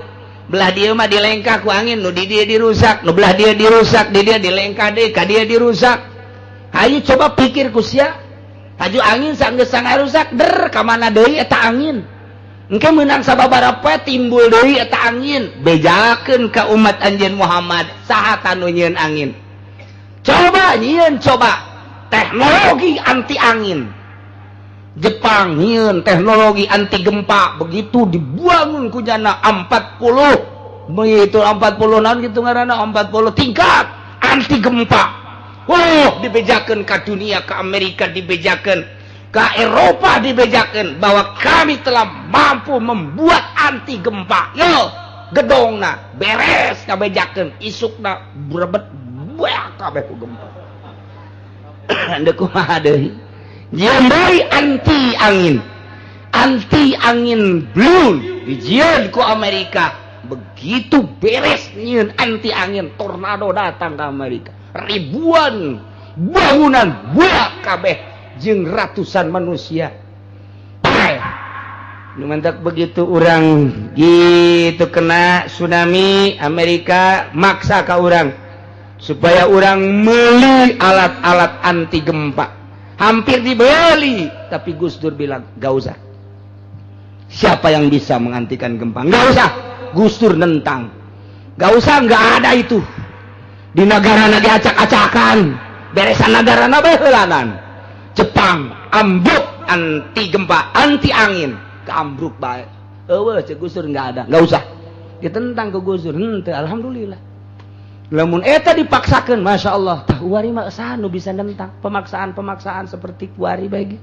belah dieu mah dilengkah ku angin nu di dieu dirusak nu belah dieu dirusak di dieu dilengkah deui ka dieu dirusak hayu coba pikir ku sia haju angin sanggeus rusak ka mana deui eta angin engke meunang sababaraha poe timbul deui eta angin bejakeun ka umat anjeun Muhammad saha tanu nyieun angin coba nyieun coba teknologi anti angin Jepang nyieun teknologi anti gempa, begitu dibangun ku jana 40 begitu 40 naon gitu ngaranna 40 tingkat anti gempa. Oh, dibejakeun ka dunia, ke Amerika dibejakeun, ke Eropa dibejakeun bahwa kami telah mampu membuat anti gempa. Yo, gedongna beres ngabejakeun, isukna brebet buah kabeh ku gempa. Anda kumaha deui? Jambari anti angin blue dijieun ku Amerika, begitu beres nyieun anti angin, tornado datang ke Amerika, ribuan bangunan buah kabeh jeung ratusan manusia. Nu mantak begitu urang gitu kena tsunami, Amerika maksa ka urang supaya urang meuli alat-alat anti gempa. Hampir dibeli, tapi Gus Dur bilang gak usah. Siapa yang bisa menghentikan gempa? Gak usah. Gus Dur nentang, gak usah, gak ada itu di negara lagi acak-acakan, beresan negara behelanan. Jepang ambruk anti gempa, anti angin, keambruk baik. Gus Dur gak ada, gak usah. Ditentang ke Gus Dur, alhamdulillah. Lamun eta dipaksakan, masya Allah, tah wari mah sanu bisa nentang pemaksaan seperti kuari bagi.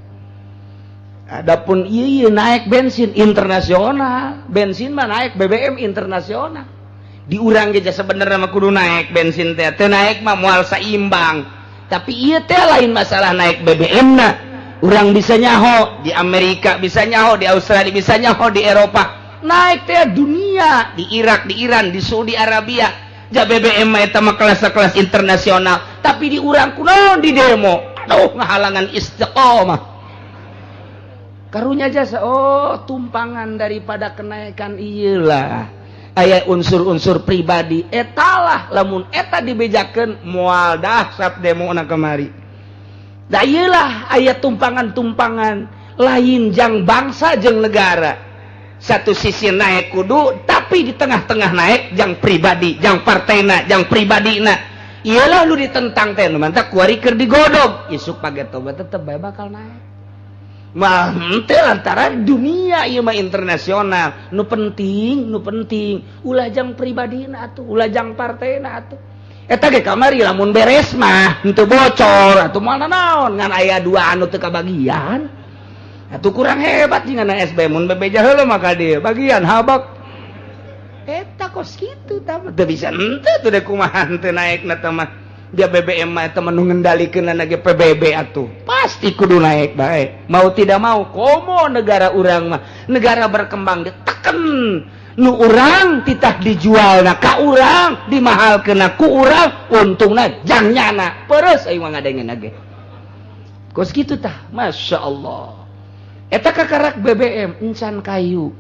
Adapun iya naik bensin internasional, bensin mah naik BBM internasional. Di urang geus sebenarnya mah kudu naik bensin teh, teu naik mah moal saimbang. Tapi iya teh lain masalah naik BBM na. Urang bisa nyaho di Amerika, bisa nyaho di Australia, bisa nyaho di Eropa. Naik teh dunia, di Irak, di Iran, di Saudi Arabia. Ja BBM mah eta mah kelas-kelas internasional, tapi di urang kunaon di demo. Aduh, ngahalangan istiqomah. Karunya jasa, oh tumpangan daripada kenaikan iyalah. Aya unsur-unsur pribadi, etalah lamun eta dibejakeun moal dahsyat demo na kemari. Da iyalah aya tumpangan-tumpangan lain jang bangsa jeung negara. Satu sisi naik kudu, tapi di tengah-tengah naik jang pribadi, jang partena, jang pribadina. Iyalah lu ditentang teh, mantak kuari keur digodog, isuk page tobat tetep bae bakal naik. Mah teh lantaran dunia ieu mah internasional, nu penting ulah jang pribadina atuh, ulah jang partena atuh. Eta ge kamari lamun beres mah henteu bocor atuh moal naon ngan aya dua anu teu kabagian. Atuh kurang hebat jeung anak SB mun bebeja heula maka dia bagian habak. Eta kos kitu tah teu bisa henteu teu deh kumaha henteu naekna teh mah. Dia BBM mah eta mah nu ngendalikeun ge PBB atuh. Pasti kudu naik bae. Mau tidak mau komo negara urang mah. Negara berkembang diteken. Nu urang titah dijualna ka urang, dimahalkeunna ku urang, untungna jang nyana. Peureuss aing mah ngadengeunna ge. Kos kitu tah, masyaallah. Eta kakarak BBM, encan kayu,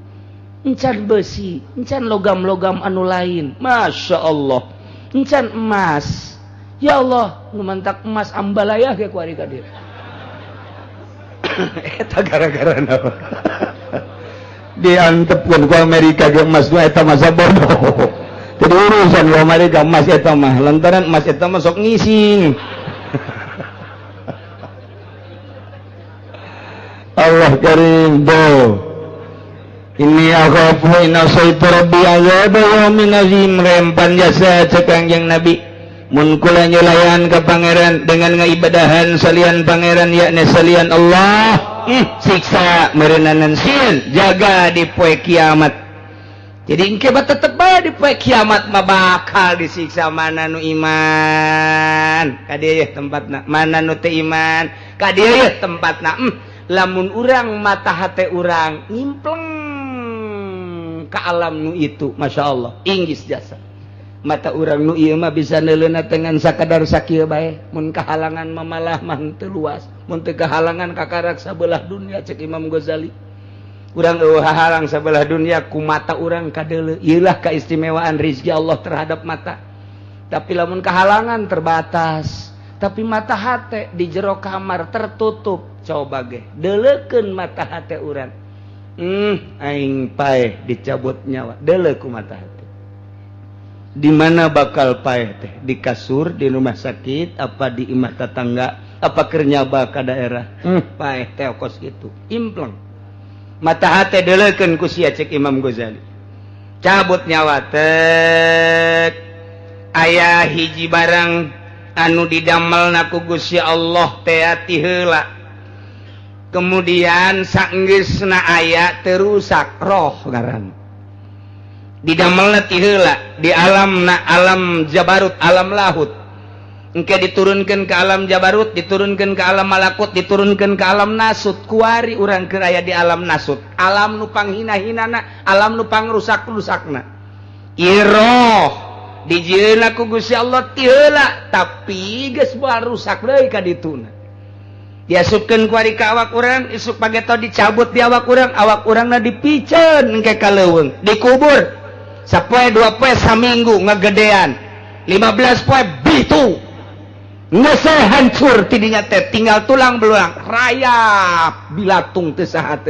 encan besi, encan logam-logam anu lain. Masya Allah. Encan emas. Ya Allah, numantak emas ambalayah ke kuari kadir. Eta gara-gara naon? Diantepkeun ku Amerika ge emas nu eta masa bodoh. Jadi urusan ku Amerika emas eta mah, lantaran emas eta mah sok ngising. Allah karim do. Ini akhafu inna saytu rabbi azab wa min azim rempan jasa cekangjeng Nabi. Mun kula nyelayan ka pangeran dengan ngaibadahan salian pangeran yakni salian Allah, siksa meureunanan sieun jaga di poe kiamat. Jadi engke ba tetep bae di poe kiamat mah bakal disiksa mana nu iman. Ka dieu tempatna, mana nu teu iman. Ka dieu tempatna. Lamun urang mata hate urang nyimpleng ke alam nu itu, masya Allah, inggis jasa. Mata urang nu ieu mah bisa neuleuna dengan sakadar sakieu bae. Mun kahalangan mamalah mah teu luas. Mun teu kahalangan kakarak sabelah dunia cek Imam Ghazali. Urang eueuh hahalang sabelah dunia ku mata urang kadeuleu. Ieulah keistimewaan rizki Allah terhadap mata. Tapi lamun kahalangan terbatas. Tapi mata hate di jero kamar tertutup. Coba ge deuleukeun mata hate urang. Aing paeh dicabut nyawa. Deuleu ku mata hate. Di mana bakal paeh teh? Di kasur, di rumah sakit, apa di imah tetangga, apa kernyaba ka daerah paeh teokos gitu impleng mata hate delekeun ku sia cek Imam Ghazali cabut nyawa tek aya hiji barang anu didamelna ku Gusti Allah teh ati heula kemudian saenggeusna aya terusak roh ngaran didamelna ti heula di alamna alam jabarut alam lahut engke diturunkeun ke alam jabarut diturunkeun ke alam malakut diturunkeun ke alam nasut kuari urang keur aya di alam nasut alam nu panghina-hinana alam nu pangrusak-rusakna ieu roh dijieunna ku Gusti Allah ti heula tapi geus moal rusak deui ka dituna diasupkeun kuari ka awak urang isuk pageto dicabut di awak urangna dipiceun engke ka leuweung dikubur sapoe 2 poe saminggu ngagedean 15 poe bitu ngese hancur tidinya teh tinggal tulang belulang rayap bilatung teu saha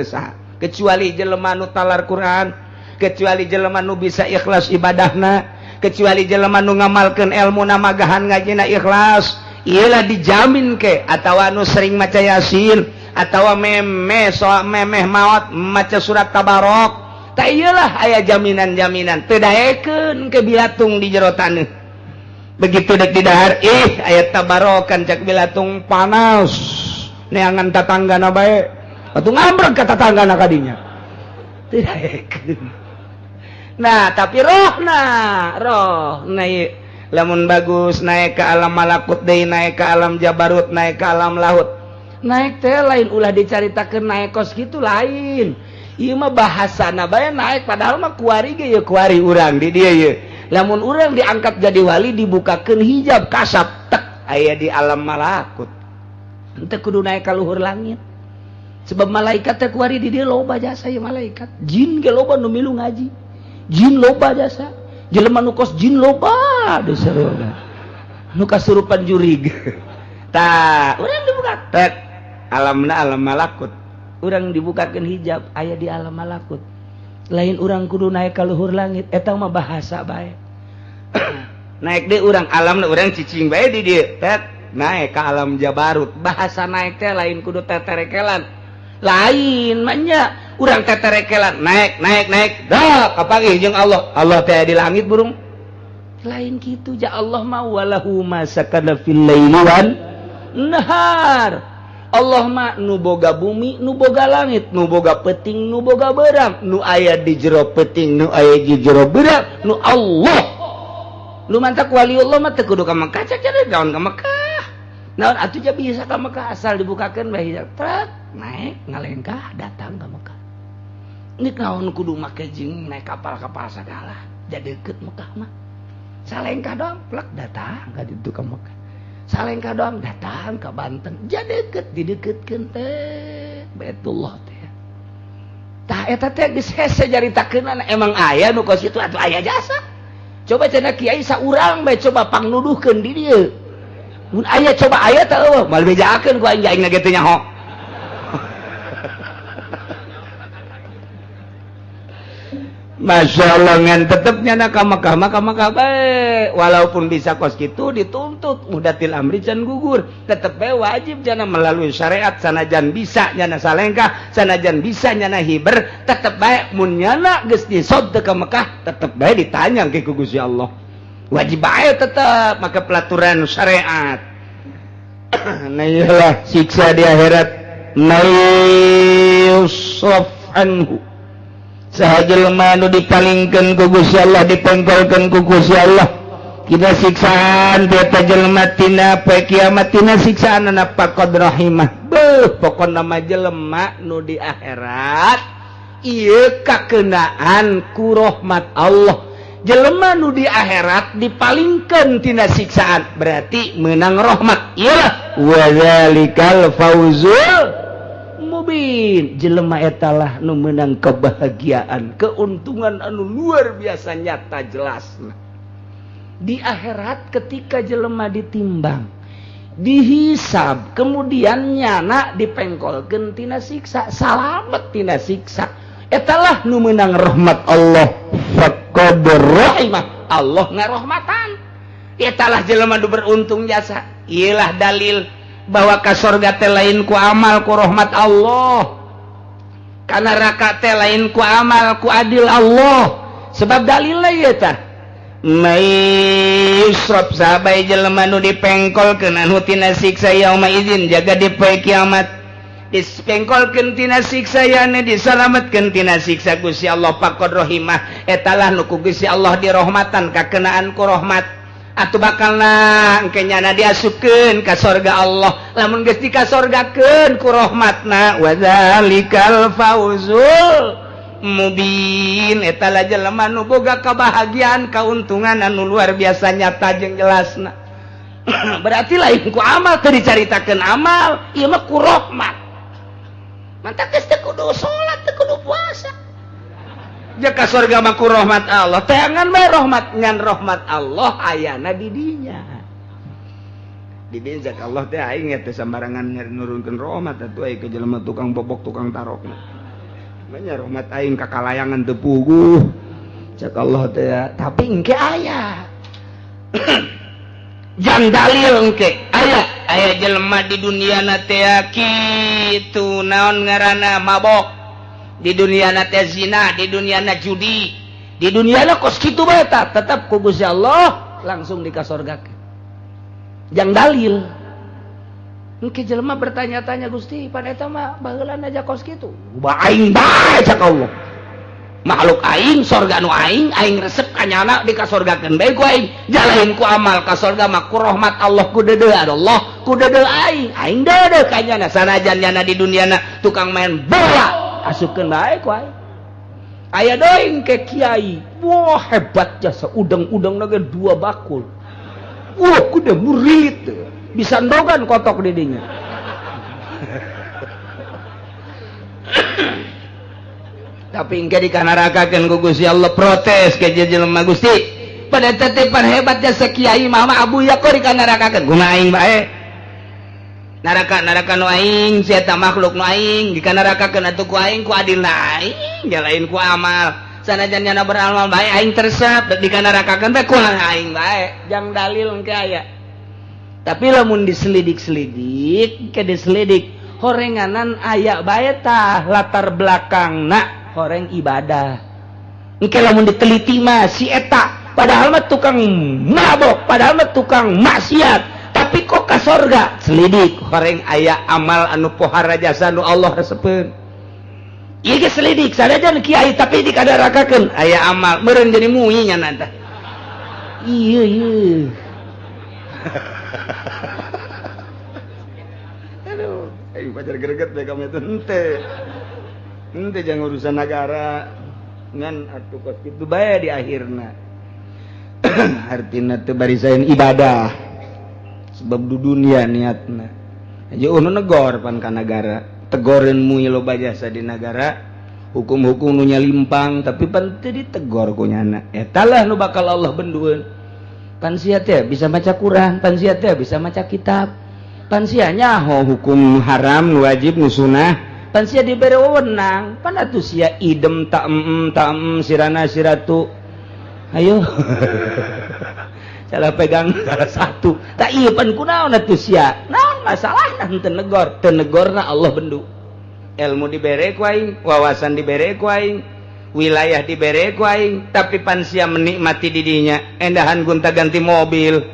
kecuali jelema nu talar Quran kecuali jelema nu bisa ikhlas ibadahna kecuali jelema nu ngamalkeun ilmuna magahan ngajina ikhlas iyalah dijamin ke atawa nu sering maca yasin atawa memeh maot maca surat tabarok tak iyalah aya jaminan-jaminan teu daekeun ke bilatung di jero taneuh begitu dek di dahar ayat tabarokan cak bilatung panas neangan tatanggana bae atuh ngambrek ka tatanggana kadinya tidak nah tapi roh naik lamun bagus naik ke alam malakut deui naik ke alam jabarut naik ke alam laut naik teh lain ulah dicaritakeun naik kos gitu lain ieu mah bahasana bae naik padahal mah kuari ge ye kuari urang di dieu ye lamun urang diangkat jadi wali dibukakeun hijab kasab tek aya di alam malakut henteu kudu naik ka luhur langit sebab malaikat teh kuari di dieu loba jasa ye malaikat jin ge loba nu milu ngaji jin loba jasa jelema nu kos jin loba deui sareuna nu kasurupan jurig tah urang dibuka tek alamna alam malakut urang dibukakeun hijab aya di alam malakut lain urang kudu naik ka luhur langit eta mah bahasa bae naik deh urang alamna urang cicing bae di dieu tet naik ka alam jabarut bahasa naik teh lain kudu teterekelan lain mah nya urang teterekelan naik dah kapanggih jeung Allah teh di langit burung lain kitu ja Allah mah walahu ma sakana fil laili wan nahar Allah mah nu boga bumi nu boga langit nu boga peuting nu boga beurang nu aya di jero peuting nu aya di jero beurang nu Allah lu mantak waliullah mah teu kudu ka Mekah cak jadi daun ka Mekah naon atuh ja bisa ka Mekah asal dibukakeun bae hijab trek naik ngalengkah datang ka Mekah ini naon kudu make jeung naik kapal-kapal sagala jadi deukeut Mekah mah salengkah doang plek datang ka ditu ka Mekah salengkah doang datang ka Banten jadi deukeut dideuketkeun teh Baitullah teh tah eta teh geus hese jaritakeunana emang aya nu kos itu atuh aya jasa coba cenah kiai saurang bae coba pangnuduhkeun di dieu mun aya coba aya teh eueuh mal bejakeun ku aing aing ge teu nyaho Masya Allah ngan tetepnya nak Mekah bae walaupun bisa kos gitu dituntut mudatil amri can gugur tetep bae wajib jana melalui syariat sanajan bisa nyana salengkah sanajan bisa nyana hiber tetep bae mun nyana geus disod teu ka Mekah tetep bae ditanya ke ku Gusti Allah wajib bae tetep make pelaturan syariat nah iyalah siksa di akhirat nayyusraf anhu sahajelma nu dipalingkeun ku Gusti Allah dipengkolkeun ku Gusti Allah kita siksaan eta jelema tina poe kiamat tina siksaan na faqad rahimah beuh pokona mah jelema nu di akhirat ieu kakeunaan ku rahmat Allah jelema nu di akhirat dipalingkeun tina siksaan berarti meunang rahmat iyalah wa zalikal fauzul mubin jelema etalah nu meunang kebahagiaan keuntungan anu luar biasa nyata jelasna di akhirat ketika jelema ditimbang dihisab kemudian nyana dipengkolkeun tina siksa salamet tina siksa etalah nu meunang rahmat Allah faqad rahimah Allah ngarahmatan etalah jelema nu beruntung jasa iyalah dalil bahwa ka surga teh lain ku amal ku rahmat Allah, kana neraka teh lain ku amal ku adil Allah. Sebab dalilna ieu tah may yusrab sahabai jelema nu dipengkolkeun anu tina siksa yauma idzin jaga di poe kiamat, dipengkolkeun tina siksa yana disalametkeun tina siksa Gusti Allah faqad rahimah, etalah nu ku Gusti Allah dirahmatan kakenaan ku rahmat. Atuh bakalna engke nyana diasupkeun ka surga Allah, lamun geus dikasorgakeun ku rahmatna, wa dzalikal fauzul mubin, etalah jelema nu boga kabahagiaan kauntungan anu luar biasa nyata jeung jelasna. Berarti lain ku amal teu dicaritakeun amal, ieu mah ku rahmat. Mantap geus teu kudu salat, teu kudu puasa. Jaka surga mah ku rahmat Allah, teangan bae rahmat ngan rahmat Allah ayana di dinya. Di dinya jak Allah teh aing teh sambarangan nurunkeun rahmat atuh aya ke jelema tukang bobok tukang tarokna. Manya rahmat aing kakalayangan teu puguh. Cak Allah teh tapi engke aya. Jang dalil engke aya jelema di duniana teh kitu naon ngaranna mabok. Di duniana teh zina, di duniana judi, di duniana kos kitu bae tah tetep ku Gusti Allah langsung dikasorgakeun. Jang dalil. Engke jelema bertanya-tanya Gusti, pan eta mah baheulana aja kos kitu. Ubah aing bae cak Allah. Makhluk aing, sorga nu aing resep kanyana dikasorgakeun bae ku aing. Jalain ku amal ka sorga mah ku rahmat Allah ku deudeu Allah, ku deudeu aing deudeu kanyana sanajan nyana di duniana tukang main bola. Asupkeun bae ku aing. Aya doing ke kiai, wah hebat jasa udang-udang ge 2 bakul. Wah kudu murilit bisa ndogan kotok di dinya. Tapi engke dikanarakakeun ku Gusti Allah protes ke jelema Gusti. Pada titipan hebat jasa kiai mama abu ya kok dikanarakakeun guna aing bae. Naraka nu aing sia eta makhluk nu aing dikanarakakeun atuh ku aing ku adilna aing lain ku amal. Sanajan nyana beramal bae aing tersep dikanarakakeun bae ku aing bae. Jang dalil engke aya. Tapi lamun diselidik-selidik, ke diselidik horenganan aya bae tah latar belakangna horeng ibadah. Engke lamun diteliti mah si eta padahal mah tukang mabok, padahal mah tukang maksiat. Tapi kok ka sorga selidik horeng aya amal anu pohara jasa nu Allah resepkeun. Ieu ge selidik sadajan kiai tapi dikadarakakeun aya amal meureun jadi mui nya tah. Ieu. Aduh, aing pacar greget bae ka eta henteu jangan urusan negara ngan atuh kos kitu bae di akhirna. Artina teu barisaeun ibadah. Sebab du dunia niatna aja nu negor pan ka negara tegoreun mui loba jasa di negara hukum-hukum nu nyalimpang tapi pan teu ditegor ku nyana etalah nu bakal Allah bendueun. Pan sia teh bisa maca Quran, pan sia teh bisa maca kitab, pan sia nyaho hukum haram nu wajib nu sunah, pan sia dibere wewenang, pan atuh sia idem ta sirana siratu ayo salah pegang salah satu tak iya pan kunaon atuh sia naon masalahna henteu negorna Allah bendu. Ilmu dibere ku aing, wawasan dibere ku aing, wilayah dibere ku aing, tapi pan sia menikmati didinya endahan gonta-ganti mobil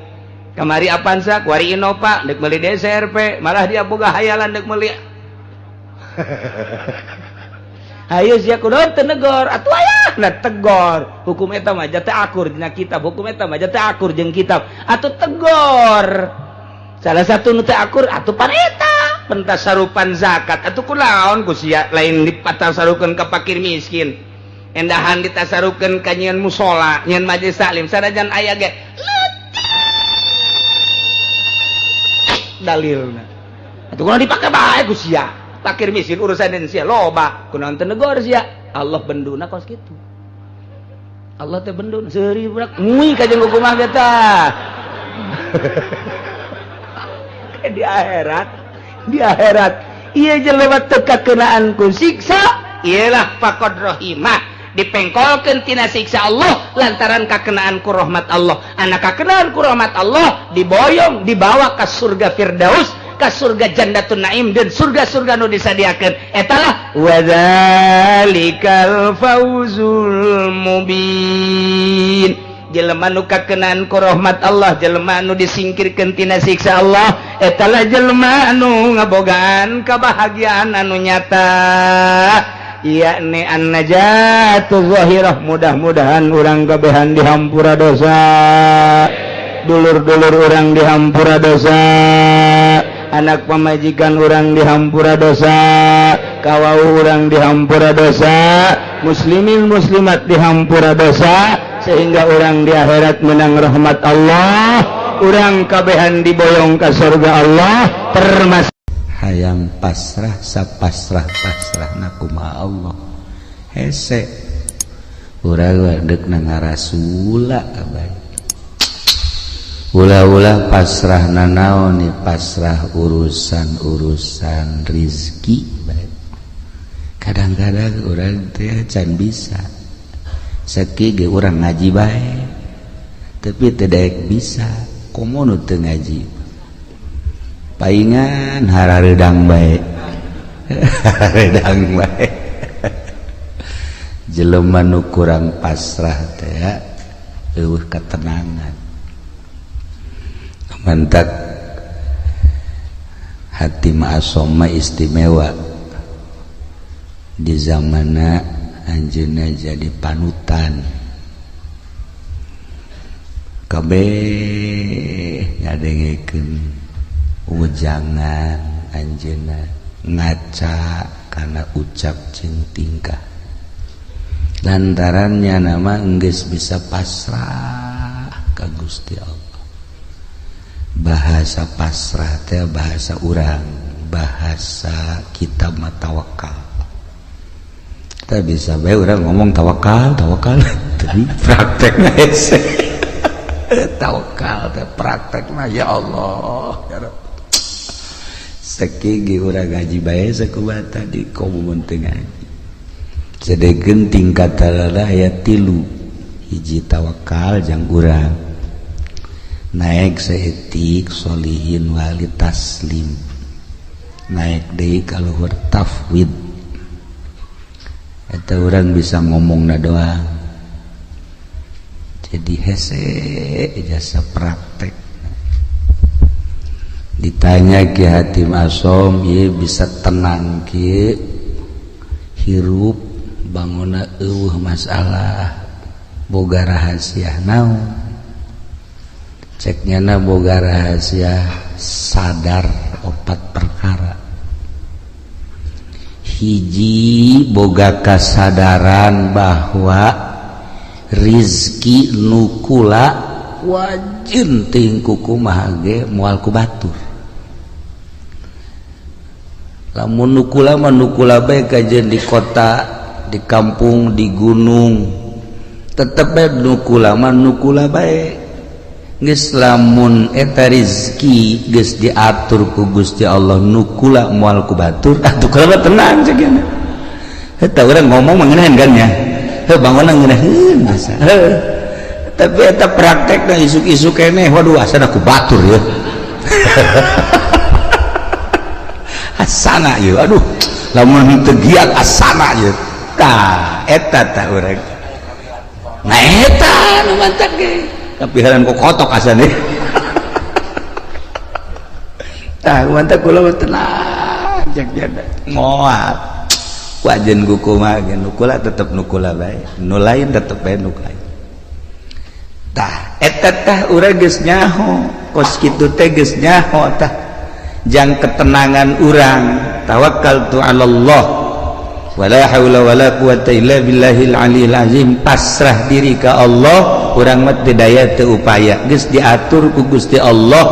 kamari apaan sak wari Innova dek meuli DSRP malah dia boga hayalan dek meuli hayu sia kunaon teu negor atuh aya na tegor hukum eta mah teu akur dina kitab hukum eta mah teu akur jeung kitab atuh tegor salah satu nu teu akur atuh pan eta pentasarupan zakat atuh kunaon ku sia lain dipatasarukeun ka fakir miskin endahan ditasarukeun ka nyieun mushola nyieun majelis taklim sanajan aya ge dalilna atuh kunaon dipake bae ku sia fakir miskin urusan dan sia loba kunaon teu negor sia Allah benduna kos kitu Allah teh benduna seuri budak ngui ka jeung hukum ge tah di akhirat ieu jelema teu kakeunaan ku siksa ialah faqad rahimah dipengkolkeun tina siksa Allah lantaran kakenaan ku rahmat Allah. Anak kakenaan ku rahmat Allah diboyong dibawa ke surga Firdaus ka surga Jandatun Naim dan surga-surga nu disadiakeun etalah wadzalikal fauzul mubin. Jelema nu kakenaan ku rahmat Allah, jelema nu disingkirkeun tina siksa Allah etalah jelema nu ngabogaan kabahagiaan anu nyata yakni an-najatu zahirah. Mudah-mudahan urang kabehan dihampura dosa, dulur-dulur urang dihampura dosa, anak pamajikan urang dihampura dosa, kawau urang dihampura dosa, muslimin muslimat dihampura dosa, sehingga urang di akhirat menang rahmat Allah, urang kabehan diboyong ke surga Allah termasuk hayang pasrah sapasrah-pasrah na kumaha Allah hese urang deuk na ngarasula kabay ulah-ulah pasrah na naon ni pasrah urusan rizki bae. Kadang-kadang urang teh can bisa sakit ge urang ngaji bae tapi teu daek bisa komo teu ngaji paingan hararedang bae hararedang bae jelema nu kurang pasrah teh eueuh katenangan mantak hati ma'asom istimewa di zamanna anjeunna jadi panutan kabeh ngadengekeun ujangan anjeunna ngaca kana ucap jeung tingkah lantarannya nama geus bisa pasrah ka Gusti Allah. Bahasa pasrah teh bahasa urang, bahasa kita mah tawakal. Kita bisa bae urang ngomong tawakal tapi praktekna hese tawakal teh praktekna ya Allah ya Rabb. Sakigi urang ngaji bae sakubata di komun teu ngaji. Sedegeun tingkat talala aya 3. Hiji tawakal jang urang. Naik saetik solihin wali taslim. Naik deui ka luhur tafwid. Eta urang bisa ngomongna doang. Jadi hese jasa praktek. Ditanya Ki Hatim Asom ieu bisa tenang kieu hirup banguna eueuh masalah boga rahasia naon ceknyana boga rahasia sadar 4 perkara. Hiji boga kasadaran bahwa rizki nukula wajin tingku kumaha ge moal ku batur. Lamun nukula mah nukula bae kajen di kota, di kampung, di gunung, tetep bae nukula mah nukula bae. Geus lamun eta rezeki geus diatur ku Gusti Allah nukula moal ku batur, atuh kalau tenang ceugana. Eta urang ngomong mengenahan kan ya. Heuh bangunna ngeunaheun masa. Tapi eta praktekna isuk-isuk keneh waduh asana ku batur ya. Asana ieu aduh lamun teu giat asana ieu tah eta tah urang nah eta nu mantap ge tapi haran ku kotok asana tah mantap kula tenang jak jada moal wajen ku kumaha ge nukula tetep nukula bae nu lain tetep bae nu lain tah eta tah urang geus nyaho kos kitu teh geus nyaho tah jang ketenangan urang tawakkaltu 'ala Allah wala haula wala quwata illa billahil aliyil azim pasrah diri ka Allah urang mah teu daya teu upaya geus diatur ku Gusti Allah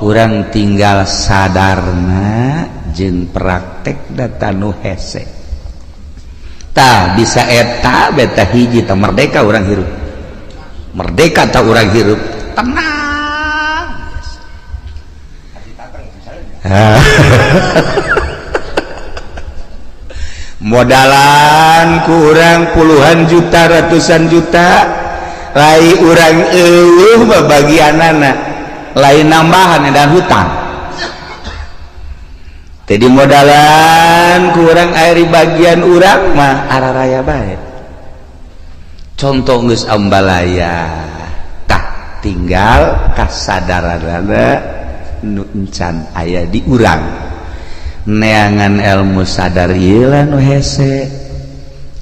urang tinggal sadarna jeung praktek datanu hese tah bisa eta beta hiji tah merdeka urang hirup merdeka tah urang hirup tenang modalan ku urang puluhan juta ratusan juta lai urang eueuh bagianana lain nambahan dan hutang jadi modalan kurang air bagian urang mah araraya baik contoh geus ambalaya tah tinggal kasadaranana nu encan aya di urang neangan ilmu sadar ieu lah nu hese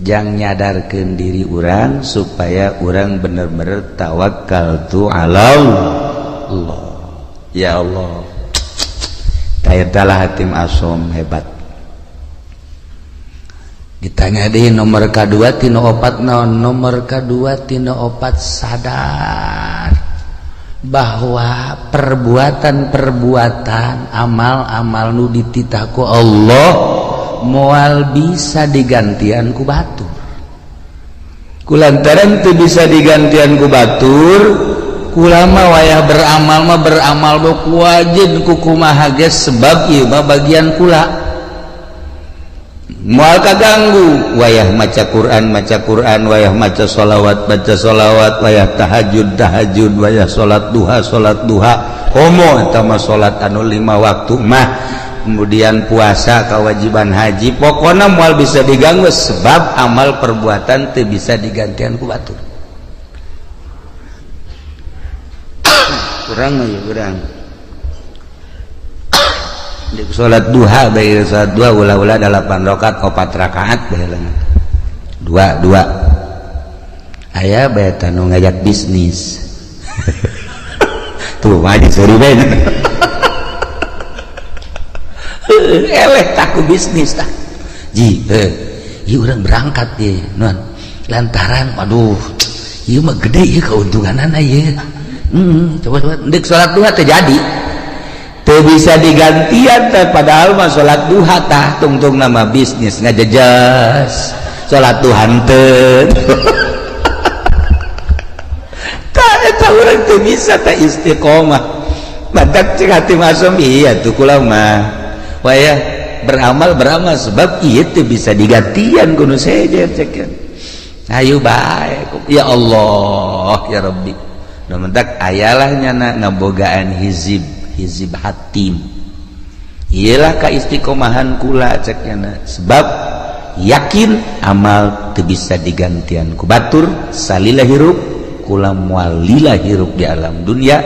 jang nyadarkeun diri urang supaya urang bener-bener tawakkaltu ala Allah ya Allah tayadalah hatim asom hebat ditanya deh nomor kedua tina opat naon nomor kedua tina opat sadar bahwa perbuatan-perbuatan amal-amal nu dititah ku Allah moal bisa digantian ku batur kulantaran teu bisa digantian ku batur kulama wayah beramal mah beramal ku wajib ku kumaha geus sebab ieu mah bagian kula moal kaganggu wayah maca Quran wayah maca sholawat wayah tahajud wayah salat duha komo eta mah salat anu 5 waktu mah kemudian puasa kewajiban haji pokoknya moal bisa diganggu sebab amal perbuatan teu bisa digantian ku batur kurang mah ya kurang di salat duha bae salat duha ulah-ulah 8 rakaat 4 rakaat baheula 2 aya bae tanu ngajak bisnis tuh mah diseri bae eleh taku bisnis tah ji ieu urang berangkat ye non lantaran aduh ieu mah gede ieu keuntunganana ieu coba ndek salat duha teh jadi teu bisa digantian teh padahal mah salat duha tah tungtung nama bisnis ngajejas salat duha teu tah eta urang teu bisa teh istiqomah badak cek hati masuk iya tuh kula mah wayah beramal sebab ieu teu bisa digantian kudu sejer cekeun ayo bae ya Allah ya Rabbi nu mentak ayalah nyana ngabogaan hizib hatim iyalah kaistiqomahan kula cek nyana sebab yakin amal teu bisa digantian ku batur salila hirup kula moal lila hirup di alam dunia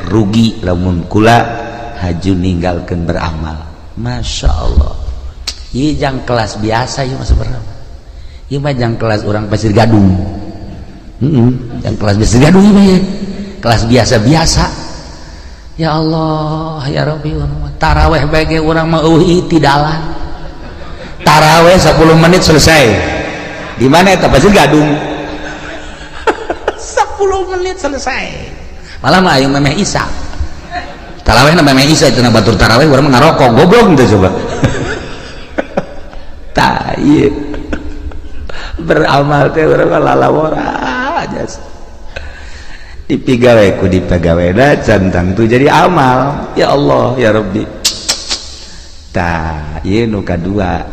rugi lamun kula haju ninggalkeun beramal Masya Allah ieu jang kelas biasa ieu mah sebenarnya ieu mah jang kelas urang Pasir Gadung jang kelas Pasir Gadung ieu mah kelas biasa-biasa ya Allah ya Rabbi taraweh bage urang mah eueuh tidalan taraweh 10 menit selesai di mana eta Pasir Gadung 10 menit selesai malah mah aya memeh Isa taraweh na memeh Isa cenah batur taraweh urang mah ngarokok goblok teh coba tah ieu beramal teh urang mah lalawora aja dipigawe ku dipegawena cantang tu jadi amal ya Allah ya Rabbi tah ieu nu kadua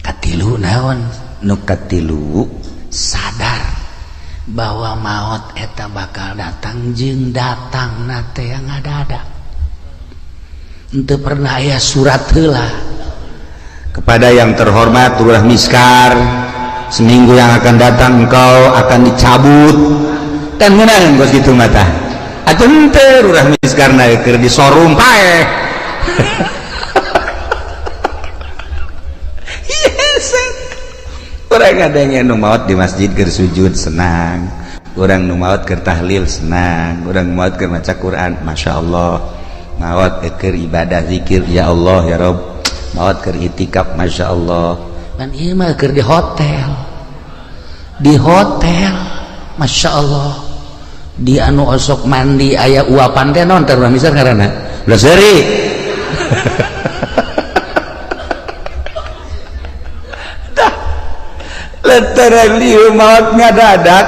katilu naon nu katilu sadar bahwa maut eta bakal datang jeung datang nate yang ngadadak henteu pernah aya surat heula kepada yang terhormat Lurah Miskar seminggu yang akan datang engkau akan dicabut kan ngeunang bos kitu mah tah atuh henteu Lurah Miskar na keur di showroom pae orang kadang nu maot di masjid keur sujud senang orang nu maot keur tahlil senang orang maot keur maca Quran Masya Allah maot keur ibadah zikir ya Allah ya Rabb maot keur itikaf Masya Allah kan ieu mah keur di hotel Masya Allah di anu osok mandi aya uapan teh naon teh urang misal ngaranna ulah seuri lantaran lieu maot ngadadak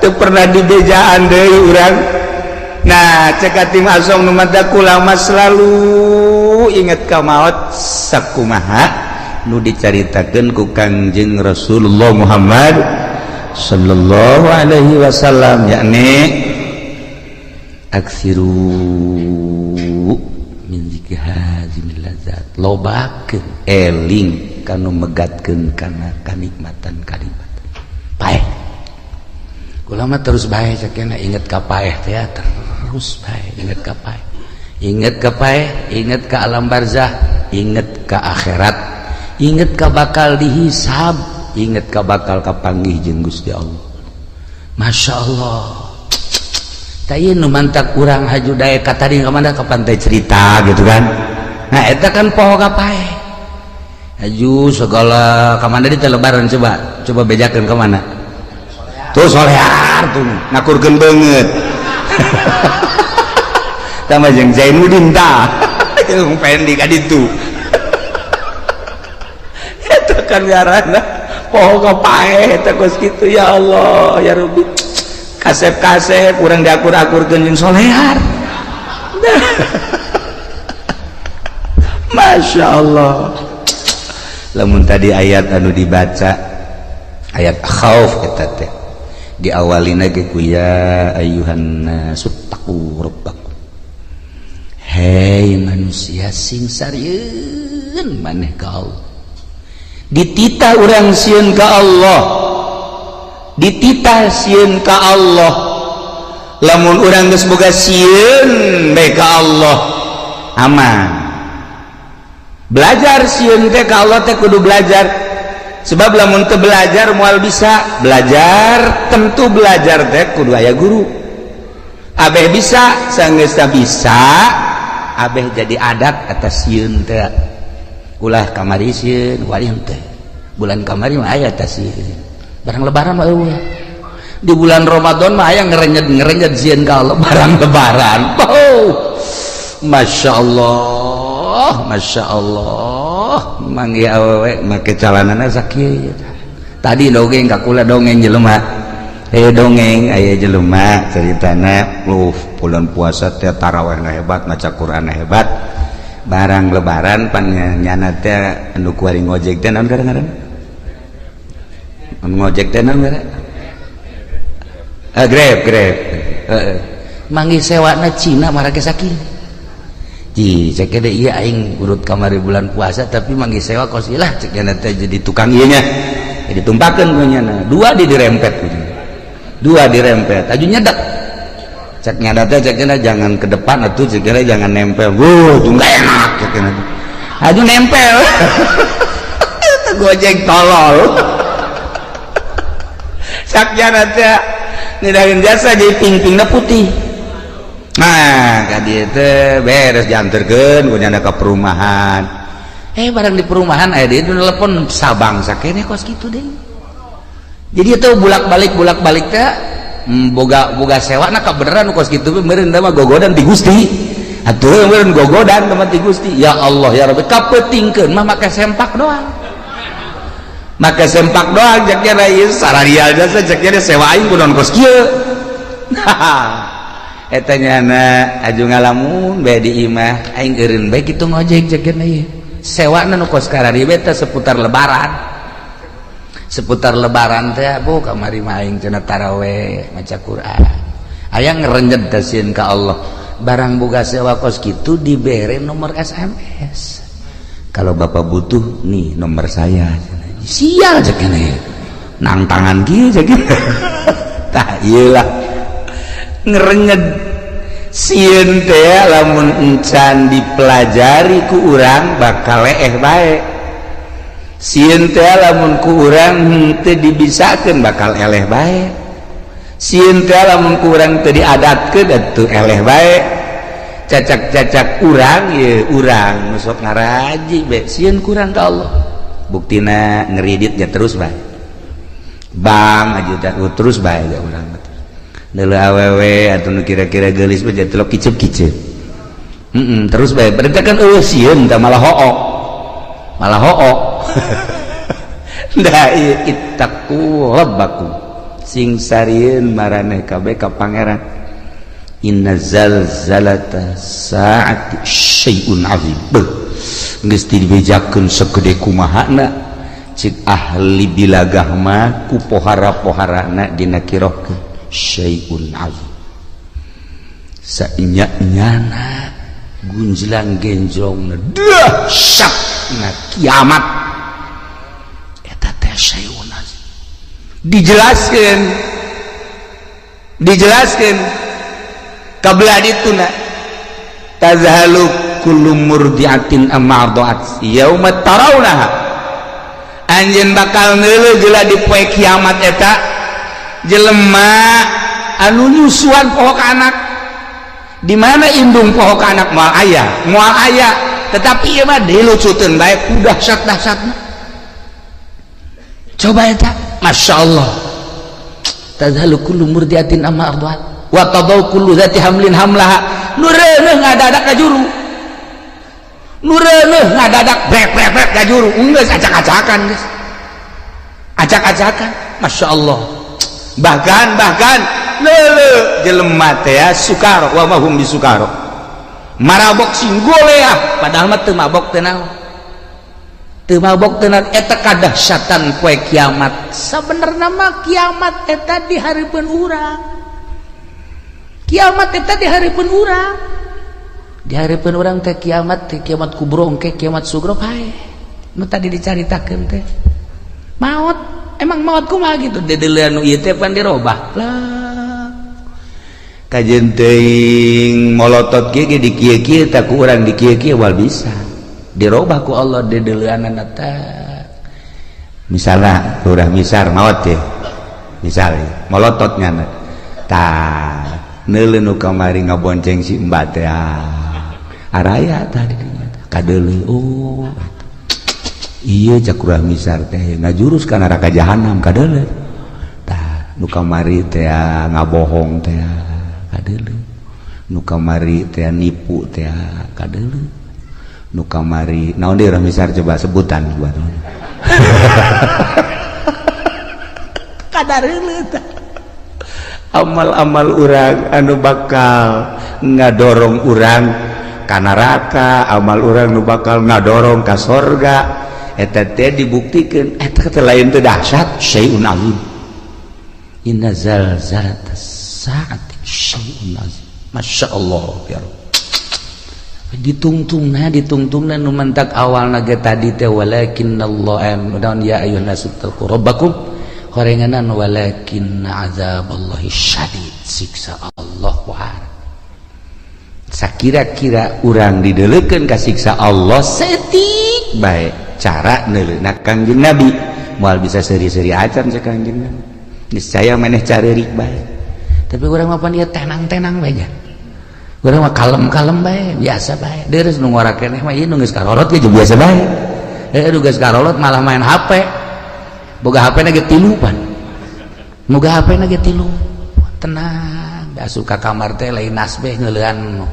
teu pernah dibejaan deui urang nah cek ati masong nu mata kula mah selalu inget ka maot sakumaha nu dicaritakeun ku Kangjeng Rasulullah Muhammad sallallahu alaihi wasallam yakni aksiru min zikri hazimil lazat lobakeun eling kanu megatkeun kana kanikmatan paeh ulama terus bae sakena inget ka paeh teh terus bae inget ka paeh inget ka alam barzah inget ka akhirat inget ka bakal dihisab inget ka bakal kapanggih jeung Gusti Allah. Masya Allah tadi nu mantak urang haju daya katari kemana ke pantai cerita gitu kan. Nah eta kan poho kapae haju segala kemana di lebaran coba bejakan kemana tuh solear tuh ngakurkeun beungeut tambah jeung Zainuddin tah jeung pendi ka ditu eta kan ngaranna poho kapae eta geus kitu. Ya Allah ya Rabbi kasep kurang diakur-akurkeun jeung solear. Masya Allah lamun tadi ayat anu dibaca ayat khauf eta teh diawalina ge ku ya ayyuhan nasu taqu rabbakum hei manusia sing sarieun maneh ka Allah dititah urang sieun ka Allah dititah sieun ka Allah lamun urang geus boga sieun bae ka Allah aman belajar sieun teh ka Allah teh kudu belajar sebab lamun teu belajar moal bisa belajar tentu belajar teh kudu aya guru abeh bisa saenggeus bisa abeh jadi adat atas sieun teh ulah kamari sieun walian teh bulan kamari mah aya teh sieun barang lebaran mah eueuh di bulan Ramadan mah aya ngerenyet sieun ka Allah barang lebaran. Oh Masya Allah manggi awewe make calanana sakieu tadi dongeng kakula dongeng jelema dongeng aya jelema ceritana bulan puasa teh tarawihna hebat maca Qur'an hebat barang lebaran pan nyana teh anu kuari ngojek teh naon ngaranna ngojek teh naon ngaranna Grab manggi sewana Cina marake sakieu cek ada iya aing urut kamari bulan puasa tapi manggi sewa kos ilah cek teh jadi tukang ieu nya jadi tumpakeun punyana dua dirempet aju nyedak cek nyada teh cek jangan ke depan atuh cek jangan nempel tuh enggak enak cek aju nempel Gojek tolol sak nyada teh nidageun jasa jadi ping-pingna putih. Nah kadi teh beres dianterkeun ku nyana ka perumahan. Barang di perumahan aya di telepon sabang sakene kos kitu deh. Jadi itu bulak-balik teh boga sewana ka beneran kos kitu meureun mah gogodan ti Gusti. Atuh meureun gogodan teman ti Gusti. Ya Allah ya Rabbi kapetingkeun mah make sempak doang. Make sempak doang jaknya ieu sararial jasa jaknya sewa aing kudu kos kieu. Eta nyana aju ngalamun bae di imah aing eureun bae kitu ngojek cekeun ieu sewana nu kos karari bae teh seputar lebaran teh bu kamari mah aing cenah tarawih maca Quran aya ngerenjed teh sieun ka Allah barang boga sewa kos kitu dibere nomor SMS kalau bapak butuh nih nomor saya sial cekeun ieu nang tangan kieu cekeun tah ieu lah ngerenyed sieun teh lamun encan dipelajari ku urang bakal leeh bae sieun teh lamun ku urang teu dibisakeun bakal eleh bae sieun teh lamun ku urang teu diadatkeun atuh eleh bae cacak-cacak urang ye urang nu sok ngaraji bae sieun ku urang ka Allah buktina ngeridit ya terus bae bang aja terus bae ya urang dulu awewe atau nu kira-kira gelis mah jadi telok kicep terus bae berarti kan sieun teh malah hook da ieu ittaqu rabbakum sing sarieun maraneh kabeh ka pangeran inna zalzalata saati syai'un azim geus dibejakeun sagede kumahana cik ahli bilagah mah ku pohara-poharana dina kirohkeun syai'un azim saenya-nyana gunjlang genjlongna dahsyatna kiamat eta teh sayuna dijelaskeun kabelah dituna tazhalu kullu murdiatin amma arda'at yauma tarawnaha anjeun bakal neuleuh geula di poe kiamat eta jelema anu nyusuan pohok anak di mana indung pohok anak moal aya tetapi ieu mah dilucuteun bae ku dahsyat-dahsyatna coba eta masyaallah tazhalu kullu murdiatin amma arda'at wa tadau kullu dzati hamlin hamlaha nu reuneuh ngadadak ka juru nu reuneuh ngadadak brek ka juru geus acak-acakan geus acak-acakan masyaallah bahkan leuleuh jelema teh sukaro wa mahum bisukaro marabok singgolea padahal mah teu mabok teh naon teu mabok teh naon eta kadahsyatan poe kiamat sabenerna mah kiamat eta di hareupeun urang kiamat eta di hareupeun urang teh kiamat kubro engke kiamat sugro pae nu tadi dicaritakeun teh maut emang maut kumaha gitu dedeleuan nu ieu teh pan dirobah lah kajeun teuing molotot ge di kieu-kieu tah ku urang di kieu-kieu wal bisa dirobah ku Allah dedeleuanna teh misalna urang misar maot teh misalnya molotot nyana tah neuleuh nu kamari ngabonceng si mbak teh araya tadi kadeuleuh oh iya cak urang misar teh ngajurus ka neraka jahanam kadeuleuh tah nu kamari teh ngabohong teh kadeuleuh nu kamari teh nipu teh kadeuleuh nu kamari naon deui urang misar coba sebutan buat kadareuleut tah amal-amal urang anu bakal ngadorong urang ka neraka amal urang nu bakal ngadorong ka sorga eta teh dibuktikeun eta teh lain teh dahsyat syai'un azim inna zalzalatas saati syai'un azim masyaallah ya ditungtungna nu mentak awalna ge tadi teh walakinnallaha daun ya ayyuhan nasu taqu rabbakum horenganan walakinna azaballahi syadid siksa Allah wahar sakira-kira urang dideuleukeun ka siksa Allah setik bae cara neuleuhna Kangjeng Nabi moal bisa seri-seri acan sa Kangjeng Nabi niscaya maneh careurik bae tapi urang mah pan ieu tenang-tenang bae nya urang mah kalem-kalem bae biasa bae deres nu ngora keneh mah ieu nu geus karorot ge biasa bae nu geus karorot malah main HP boga HP na ge 3 pan boga HP na ge 3 tenang da suka kamar teh lain nasbeh ngeuleuhan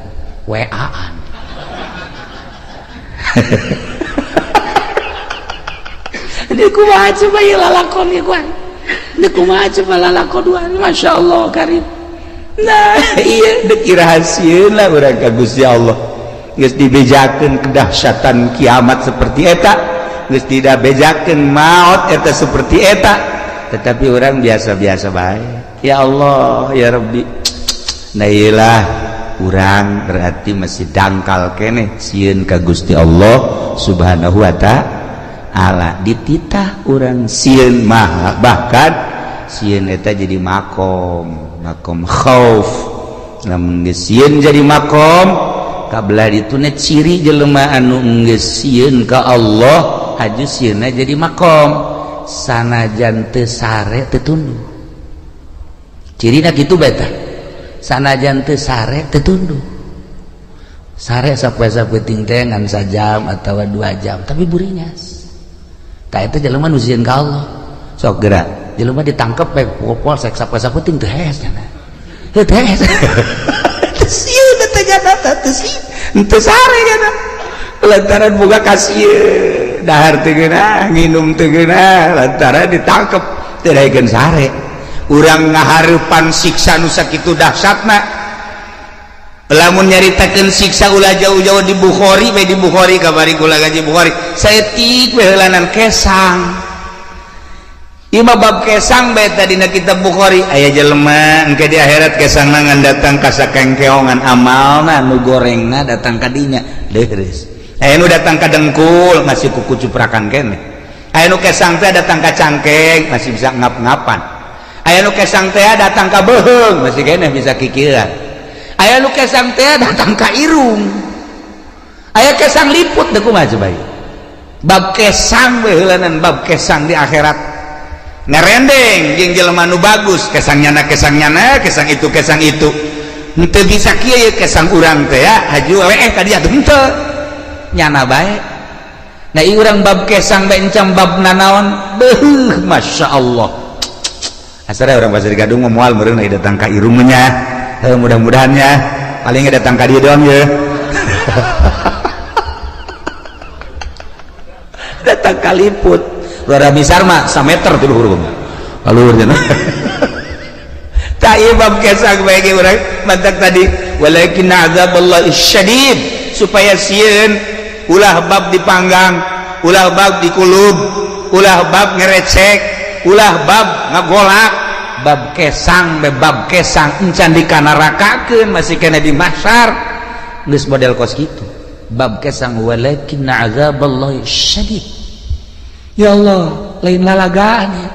WA-an dia kumaha coba ieu lalakon ieu kuan dia kumaha coba lalakon masyaallah karim nah iya deuk irahasieuna urang ka Gusti Allah geus dibejakeun kedahsyatan kiamat seperti eta geus tidak bejakeun maut eta seperti eta tetapi orang biasa-biasa bae ya Allah ya Rabbi nah iyalah urang berarti masih dangkal keneh sieun ka Gusti Allah subhanahu wa ta'ala dititah urang sieun mah bahkan sieun eta jadi makom khauf lamun geus sieun jadi makom kabelah dituna ciri jelema anu geus sieun ka Allah haju sieunna jadi makom sanajan teu sare teu tunduk cirina kitu bae tah sanajan teu sare teu tunduk sare sapoe-sapoe teh ngan sajam atawa 2 jam tapi burinyas tah eta jelema nu sieun ka Allah sok geura jelema ditangkep bae polsek sapoe-sapoe teu hees cenah teu hees teu sieun teh nyata teu sare cenah lantaran boga kasieun dahar teu geunah nginum teu geunah lantaran ditangkep teu daekeun sare urang ngahareupan siksa nu sakitu dahsyatna lamun nyaritakeun siksa ulah jauh-jauh di Bukhari bae di Bukhari kabari kula gaji Bukhari saeutik we heulanan kesang Ima bab kesang beta dina kitab Bukhari aya jelema engke di akhirat kesang nangan datang ka sakengkeongan amalna nu gorengna datang ka dinya leres aya nu datang ka dengkul masih kuku cuprakan keneh aya nu kesang teh datang ka cangkeng masih bisa ngap-ngapan aya nu kesang teh datang ka beheung masih keneh bisa kikiran aya nu kesang teh datang ka irung aya kesang liput teh kumaha coba bab kesang we heulanan bab kesang di akhirat ngerendeng jeung jelema nu bagus kesangnyana kesang itu henteu bisa kieu kesang urang teh ya haju ka dia henteu nyana bae nah ieu urang bab kesang bae encam bab nanaon beuh masyaallah asara urang Pasir Gadung moal meureun datang ka irungnya mudah-mudahan ya paling datang ka dieu doang ya datang ka liput Lora misar mah 1 meter tuh huruf alur cenah ta ieu bab kesang bae ge urang mantak tadi walakin azaballahi syadid supaya sieun ulah bab dipanggang ulah bab dikulub ulah bab ngerecek ulah bab ngagolak bab kesang encan dikanarakakeun masih kena di mahsyar geus model kos kitu bab kesang walakin azaballahi syadid. Ya Allah, lain lalagaan ya.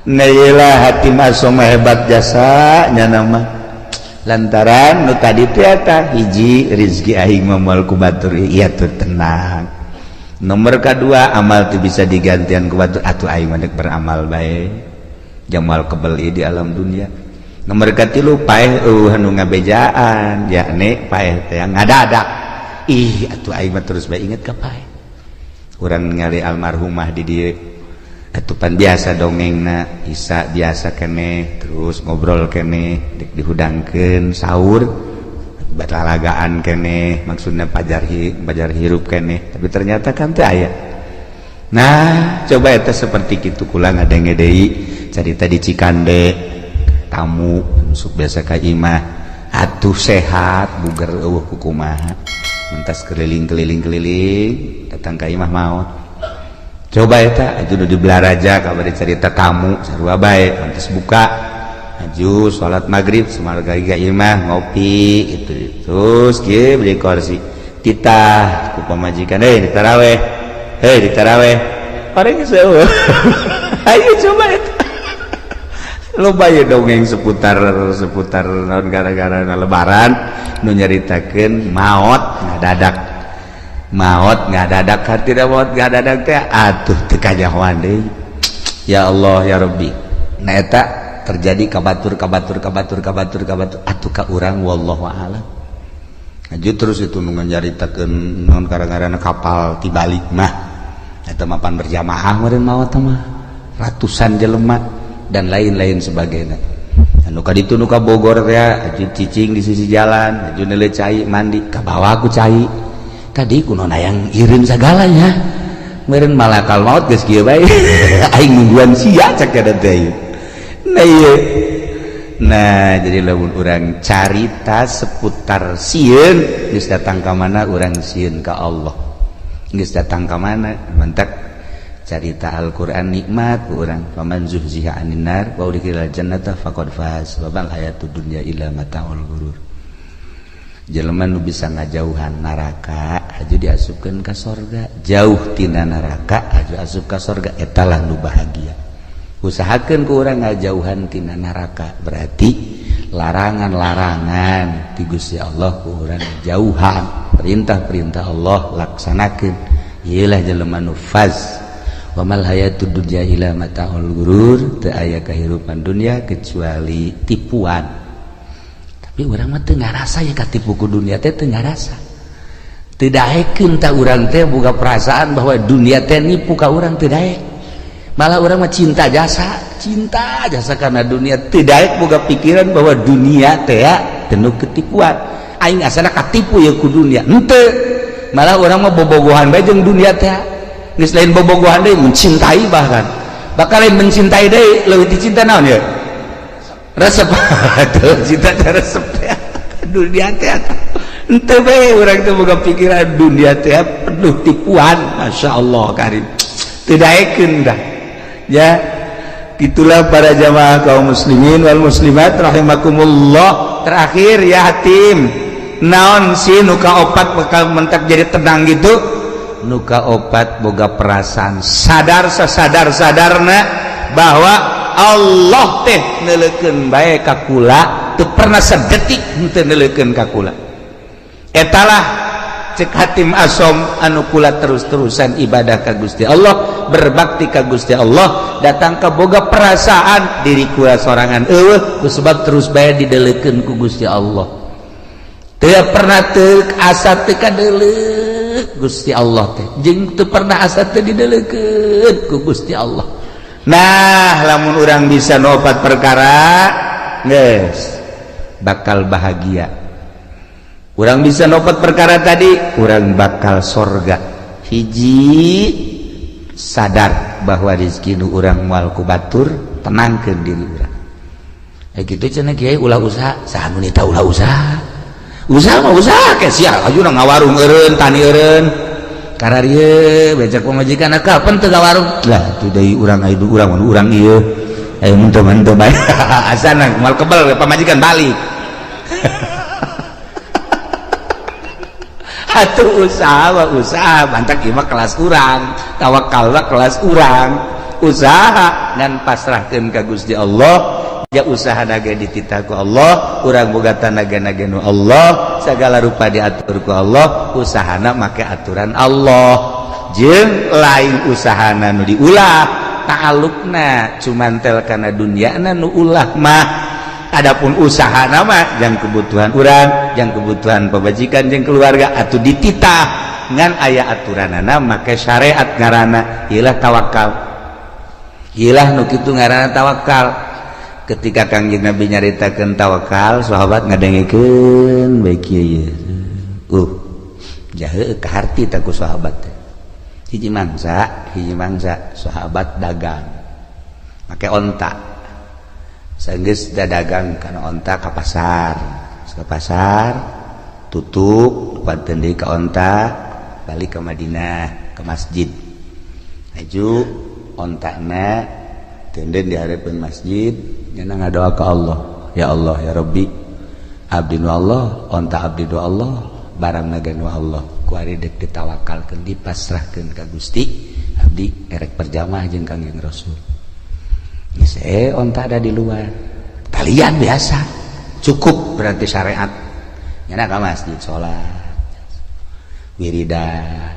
Nailah hati masoma hebat jasa nyana mah. Lantaran nu tadi teh eta hiji rezeki aing moal ku batur ieu teh tenang. Nomor kedua amal teh bisa digantian ku batur atuh aing mah beramal bae. Jamal kebel di alam dunia. Nomor katilu paeh anu ngabejaan yakni paeh teh ngadadak. Ih atuh aing mah terus bae inget ka paeh. Urang ningali almarhumah di dieu atupan biasa dongengna Isa biasa keneh terus ngobrol keneh dek dihudangkeun saur batalagaan keneh maksudna pajar hirup keneh tapi ternyata kan teu aya nah coba eta seperti kitu kula ngadenge deui carita di Cikande tamu sok biasa ka imah atuh sehat buger eueuh kumaha mentas keliling datang ka imah maot coba eta aju nu dibelaraja kabari carita tamu sarua bae mentas buka aju salat maghrib sumarga ka imah ngopi itu terus kieu beli kursi titah ku pamajikan di taraweh pareng seueuh ayo coba eta loba ya dongeng seputar naon gara-gara lebaran nu nyaritakeun maot ngadadak hati maot ngadadak teh atuh teu kajahoan deui ya Allah ya Rabbi nah eta terjadi kabatur atuh ka urang wallahu a'lam aju terus itu nu nyaritakeun naon gara-garana kapal tibalik mah eta mapan berjamaah meureun maot mah ratusan jelema dan lain-lain sebagainya anu ka ditu nu ka Bogor teh aju cicing di sisi jalan aju neuleuh cai mandi ka bawah ku cai tadi kunaon hayang ireun sagalanya meureun malakal maut geus kieu bae aing nungguan sia cak kada teh nah ieu nah jadi lamun urang carita seputar sieun geus datang ka mana urang sieun ka Allah geus datang ka mana mentak carita Al-Quran nikmat urang faman zuhziha 'anil nar wa udkhilal jannata faqad faz wa bal hayatud dunya illa mata'ul ghurur jelema nu bisa ngajauhan neraka aju diasupkeun ka sorga jauh tina neraka aju asup ka sorga eta lah nu bahagia usahakeun ku urang ngajauhan tina neraka berarti larangan-larangan ti Gusti Allah ku urang jauhan perintah-perintah Allah laksanakeun ieulah jelema nu faz wa mal hayatud dunya illa mata'ul ghurur teu aya kahirupan dunia kecuali tipuan tapi urang mah teu ngarasa ya katipu ku dunia teh teu ngarasa teu daekeun ta urang teh boga perasaan bahwa dunia teh nipu ka urang teu daek malah urang mah cinta jasa karena dunia teu daek boga pikiran bahwa dunia teh penuh ketipuan aing asana katipu ya ku dunia henteu malah urang mah bobogohan bae jeung dunia teh geus lain bobogohan deui mencintai bahkan bakal lain mencintai deui leuwih dicinta naon ya resep atuh cinta teh resep teh dunia teh henteu bae urang teh boga pikiran dunia teh penuh tipuan masyaallah karim teu daekeun dah ya Itulah para jamaah kaum muslimin wal muslimat rahimakumullah. Terakhir yatim naon si nuka opat bakal mentak jadi tenang gitu. Nuka opat boga perasaan sadar sadarna bahwa Allah teh neulekeun bae ka kula, teu pernah sadetik henteu neulekeun ka kula. Etalah cek hatim asom anu kula terus-terusan ibadah ka Gusti Allah, berbakti ka Gusti Allah, datang ka boga perasaan diri kula sorangan eueuh kusebab terus bae dideulekeun ku Gusti Allah. Teu pernah teu asa teu kadeuleuk Gusti Allah teh, jeung teu pernah asa teu dideulekeun ku Gusti Allah. Nah, lamun urang bisa nopat perkara geus bakal bahagia. Urang bisa nopat perkara tadi, urang bakal sorga. Hiji sadar bahwa rezeki nu urang moal ku batur, tenangkeun diri urang. Kitu cenah kiai ulah usaha, saha nu nita ulah usaha. Usaha mah usaha ke sia, aju na ngawarung eureun, tani eureun. Kararieu becak pamajikan kapan teu warung lah tu deui urang aya urang ieu aya menteu bae asana moal kebal pamajikan balik atuh usaha bantak ieu mah kelas urang, tawakal kelas urang, usaha ngan pasrahkeun ka Gusti Allah. Ya usaha naga dititah ku Allah, urang boga tanaga nu Allah, segala rupa diatur ku Allah, usahana make aturan Allah. Jeung lain usahana nu diulah, ta'alluqna cumantel kana dunyana nu ulah mah. Adapun usahana mah jang kebutuhan urang, jang kebutuhan pabajikan jeung keluarga atuh dititah ngan aya aturanana make syariat ngaranna ieulah tawakal. Ieulah nu kitu ngaranna tawakal. Ketika Kangjeng Nabi nyaritakeun tawakal, sahabat ngadengikeun bae kieu. Jahe ka harti ta ku sahabat. Hiji mangsa sahabat dagang. Make onta. Saenggeus dagang kana onta ka pasar. Ka pasar tutup pateun deui ka onta, balik ke Madinah, ke masjid. Aju ontana tenden di harapan masjid, nyana ngadoa ke Allah, ya Allah ya Rabbi, abdi nu Allah, onta abdi nu Allah, barang naga nu Allah, kuari dek ditawakalkeun dipasrahkeun ka Gusti, abdi erek perjamaah jeung Kangjeng Rasul. Geus onta ada di luar, talian biasa, cukup berarti syariat. Nyana ka masjid salat, wiridan,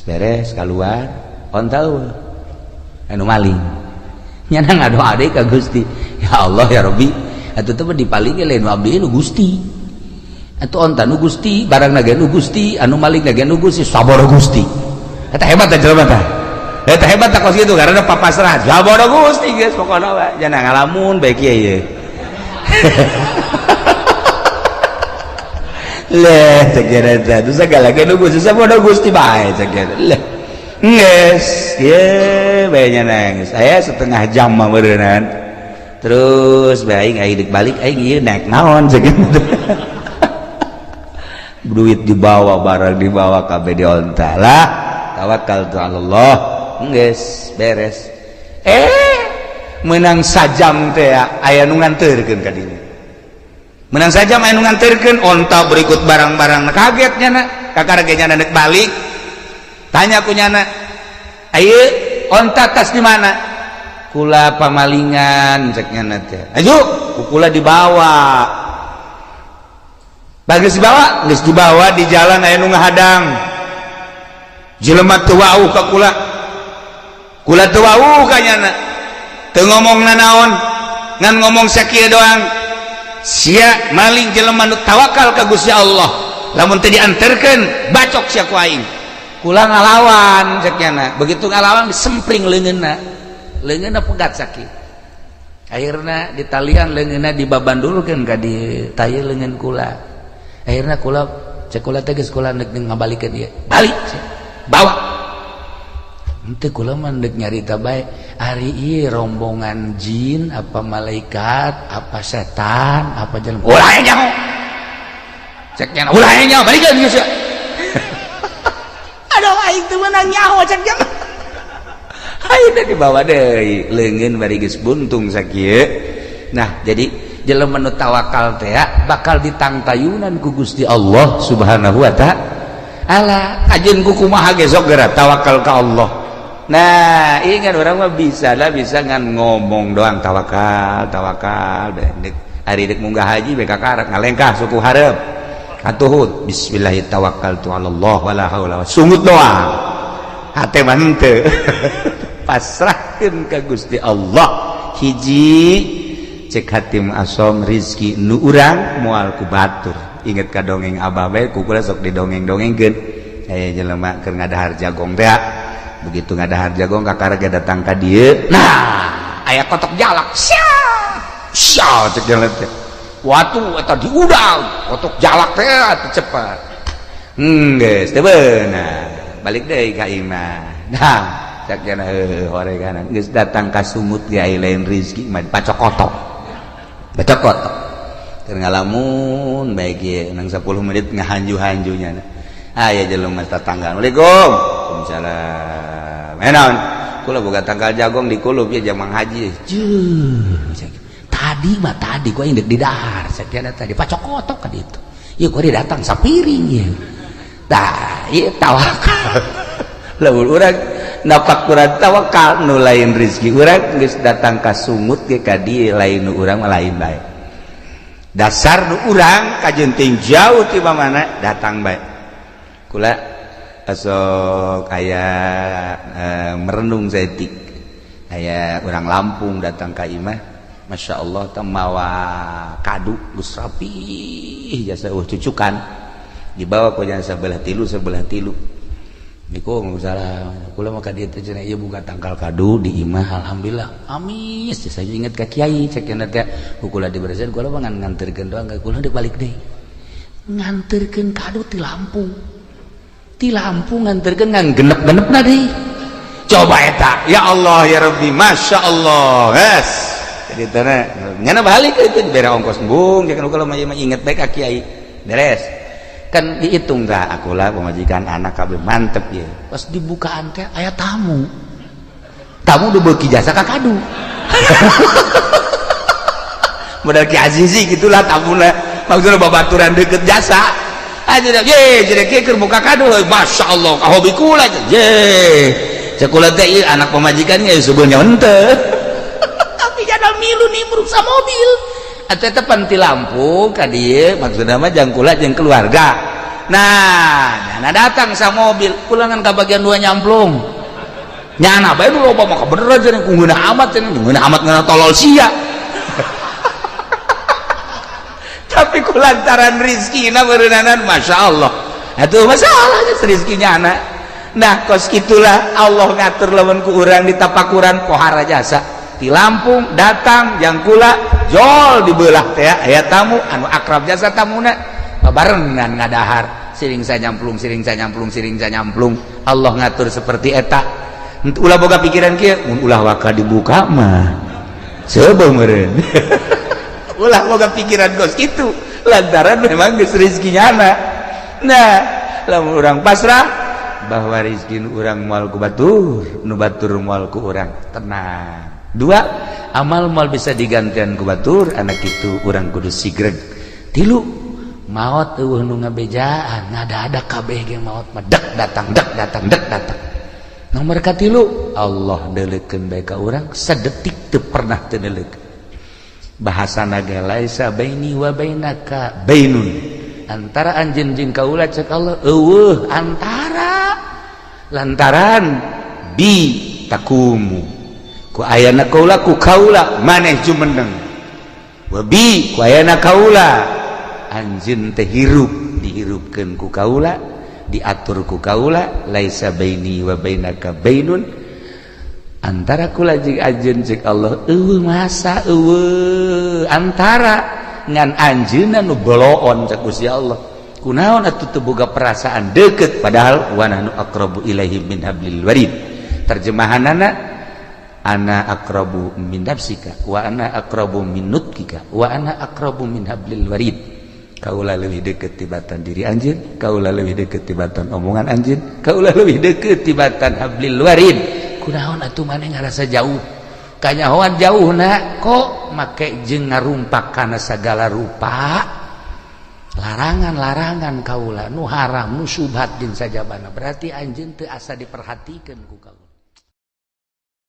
beres keluar, onta anu maling. Nyana ngadoa deui ka Gusti, ya Allah ya Rabbi, atuh teh dipalingi lain abdi nu Gusti, atuh onta nu Gusti, barang naga nu Gusti, anu maling naga nu Gusti, saboro Gusti. Eta hebat teh jelema teh, eta hebat teh kos kitu karena papasrah, saboro Gusti geus pokona we, jangan ngalamun bae kieu ye. Leh cek eta tuh segala nu Gusti, saboro Gusti bae cek eta. Leh nges, ye bayanya nangis. Saya setengah jam mah berenang. Terus baik aing balik aing ieu naik naon segitu. Duit dibawa, barang dibawa kabeh di onta lah. Tawakkaltu 'ala Allah. Nges, beres. Menang sajam teh aya nu nganterkeun ka dieu. Menang sajam aya nu nganterkeun onta berikut barang-barang kaget nya kakaragenya nek balik. Tanya kunyana, ayo onta tas di mana? Kula pamalingan, ceknya nanti. Ayo, kula dibawa. Bagus dibawa di jalan aya nu ngahadang. Jelema teu wau ka kula. Kula teu wau ka nyana. Teu ngomongna naon, ngan ngomong sakieu doang. Sia maling jelema nu tawakal ka Gusti Allah. Lamun teu dianterkeun, bacok sia ku aing. Kula ngalawan ceknya, begitu ngalawan disempring leungeunna pegat sakit. Akhirna di talian leungeunna dibabandulkeun ka di tayeu leungeun kula. Akhirna kula cek kula teh geus kula neuk ngabalikeun ieu. Balik bawa. Henteu kula mah neuk nyarita bae, ari ieu rombongan jin apa malaikat apa setan apa jelema. Ulah nyaho. Ceknya ulah nyaho balikeun geus ya. Aduh aing teu meunang nyaho cek jam. ayeuna dibawa deui leungeun bari geus buntung sakieu. Nah jadi jelema nu tawakal teh bakal ditangtayunan ku Gusti Allah Subhanahu wa ta'ala. Ajeun ku kumaha ge sok geura tawakal ka Allah. Nah ingat orang mah bisa ngan ngomong doang tawakal dek hari dek munggah haji beka karak ngalengkah suku hareup atuhud bismillahirrahmanirrahim tawakkaltu 'alallah wala haula sungut doang hate mah henteu pasrahkeun ka Gusti Allah. Hiji cek hatim asom rizki nu urang moal ku batur. Inget ka dongeng abah bae kukula sok didongeng-dongengkeun aya jelema keur ngadahar jagong teh. Begitu ngadahar jagong kakaraga datang ka dieu, nah aya kotok jalak sia cek jalan teh watu eta diudang kotok jalak teh atuh cepat geus teu beunang balik deui ka imah. Nah cek jana horeganan geus datang ka sumut ge aya lain rezeki mah pacokotok keur ngalamun bae ge nang 10 menit ngahanju-hanjunya aya jelema tetangga. Assalamualaikum. Waalaikumsalam. Naon? Kula boga tanggal jagong di kulup ya jamang haji. Tadi gua indek di dahar. Sakiana tadi pacokotok ka ditu. Ieu gua datang sapiring ya. Tah, ieu tawakal. Lamun urang napak kurang tawakal nu lain rezeki urang geus datang ka sumut ge ka dieu lain nu urang mah lain bae. Dasar nu urang kajenting jauh ti mana datang bae. Kula asok aya merenung setik aya urang Lampung datang ka imah Masya Allah temawa kadu geus rapih jasa cucukan dibawa ku jana sebelah tilu Assalamualaikum salam kula mah ka dieu teh cenah ieu boga tangkal kadu di imah alhamdulillah amis saya inget ka kiai cek cenah teh kula diberesin kula mah nganterkeun doang kula deuk balik deui nganterkeun kadu ti Lampung nganterkeun ngan genep-genepna deui. Coba eta, ya Allah ya Rabbi, Masya Allah. Yes. Jadi tana nyana balik itu bere ongkos bung, jangan kalau mah inget baik ka kiai. Beres. Kan dihitung tah akulah pemajikan anak kabeh mantep ya. Pas dibukaan teh aya tamu. Tamu udah beuki jasa ka kadu. Modal Ki Azizi gitulah tamuna. Maksudna babaturan deukeut jasa. Aja ye jadi keur buka kado Masya Allah ka hobi kula ye cekula teh anak pemajikan ge sebenarnya henteu tapi jadal milu nimbrung sa mobil atuh teh pan ti Lampung ka dieu maksudna mah jang kula jeung keluarga. Nah nyana datang sa mobil kula ngan ka bagian 2 nyamplung nyana bae nu loba mah bener aja ku ngeunah amat ngeunah tolol sia tapi kulantaran rizkina berenang Masya Allah itu masalahnya rizkinya anak. Nah kos gitulah Allah ngatur lawan ku urang di tapakuran pohara jasa di Lampung datang yang kula jol dibelah teh aya tamu anu akrab jasa tamuna barengan ngadahar siring nyamplung Allah ngatur seperti eta. Ulah boga pikiran kieu mun ulah waka dibuka mah coba meureun ulah boga pikiran gos gitu lantaran memang geus rezekinya anak. Nah lamun urang pasrah bahwa rezeki nu urang moal ku batur nu batur moal ku urang tenang. 2 amal moal bisa digantian ku batur anak itu urang kudu sigreg. 3 maot eueuh nu ngabejaan ngadadak kabeh ge maot mah dek datang. Nomor ka 3 Allah deuleukeun bae ka urang sadetik teu pernah teu deuleukeun. Bahasana ge laisa baini wa bainaka bainun antara anjeun jeung kaula cek Allah eueuh antara lantaran bi takumu ku ayana kaula ku kaula maneh jumeneng wa bi ku ayana kaula anjeun teh hirup dihirupkeun ku kaula diatur ku kaula laisa baini wa bainaka bainun antara kula jeung anjeun cek Allah eueuh masa eueuh antara ngan anjeunna nu boloon cek Gusti Allah kunaon atuh teu boga perasaan deukeut padahal wa nahnu aqrabu ilaihi min hablil warid. Terjemahanana ana aqrabu min nafsika wa ana aqrabu min nutkika wa ana aqrabu min hablil warid. Kaula leuwih deukeut tibatan diri anjeun, kaula leuwih deukeut tibatan omongan anjeun, kaula leuwih deukeut tibatan hablil warid. kunaon atuh maneh ngarasa jauh kanyahoan jauhna kok make jeung ngarumpak kana sagala rupa larangan kaula nu haram nu subhat din sajabana berarti anjeun teu asa diperhatikeun ku kaula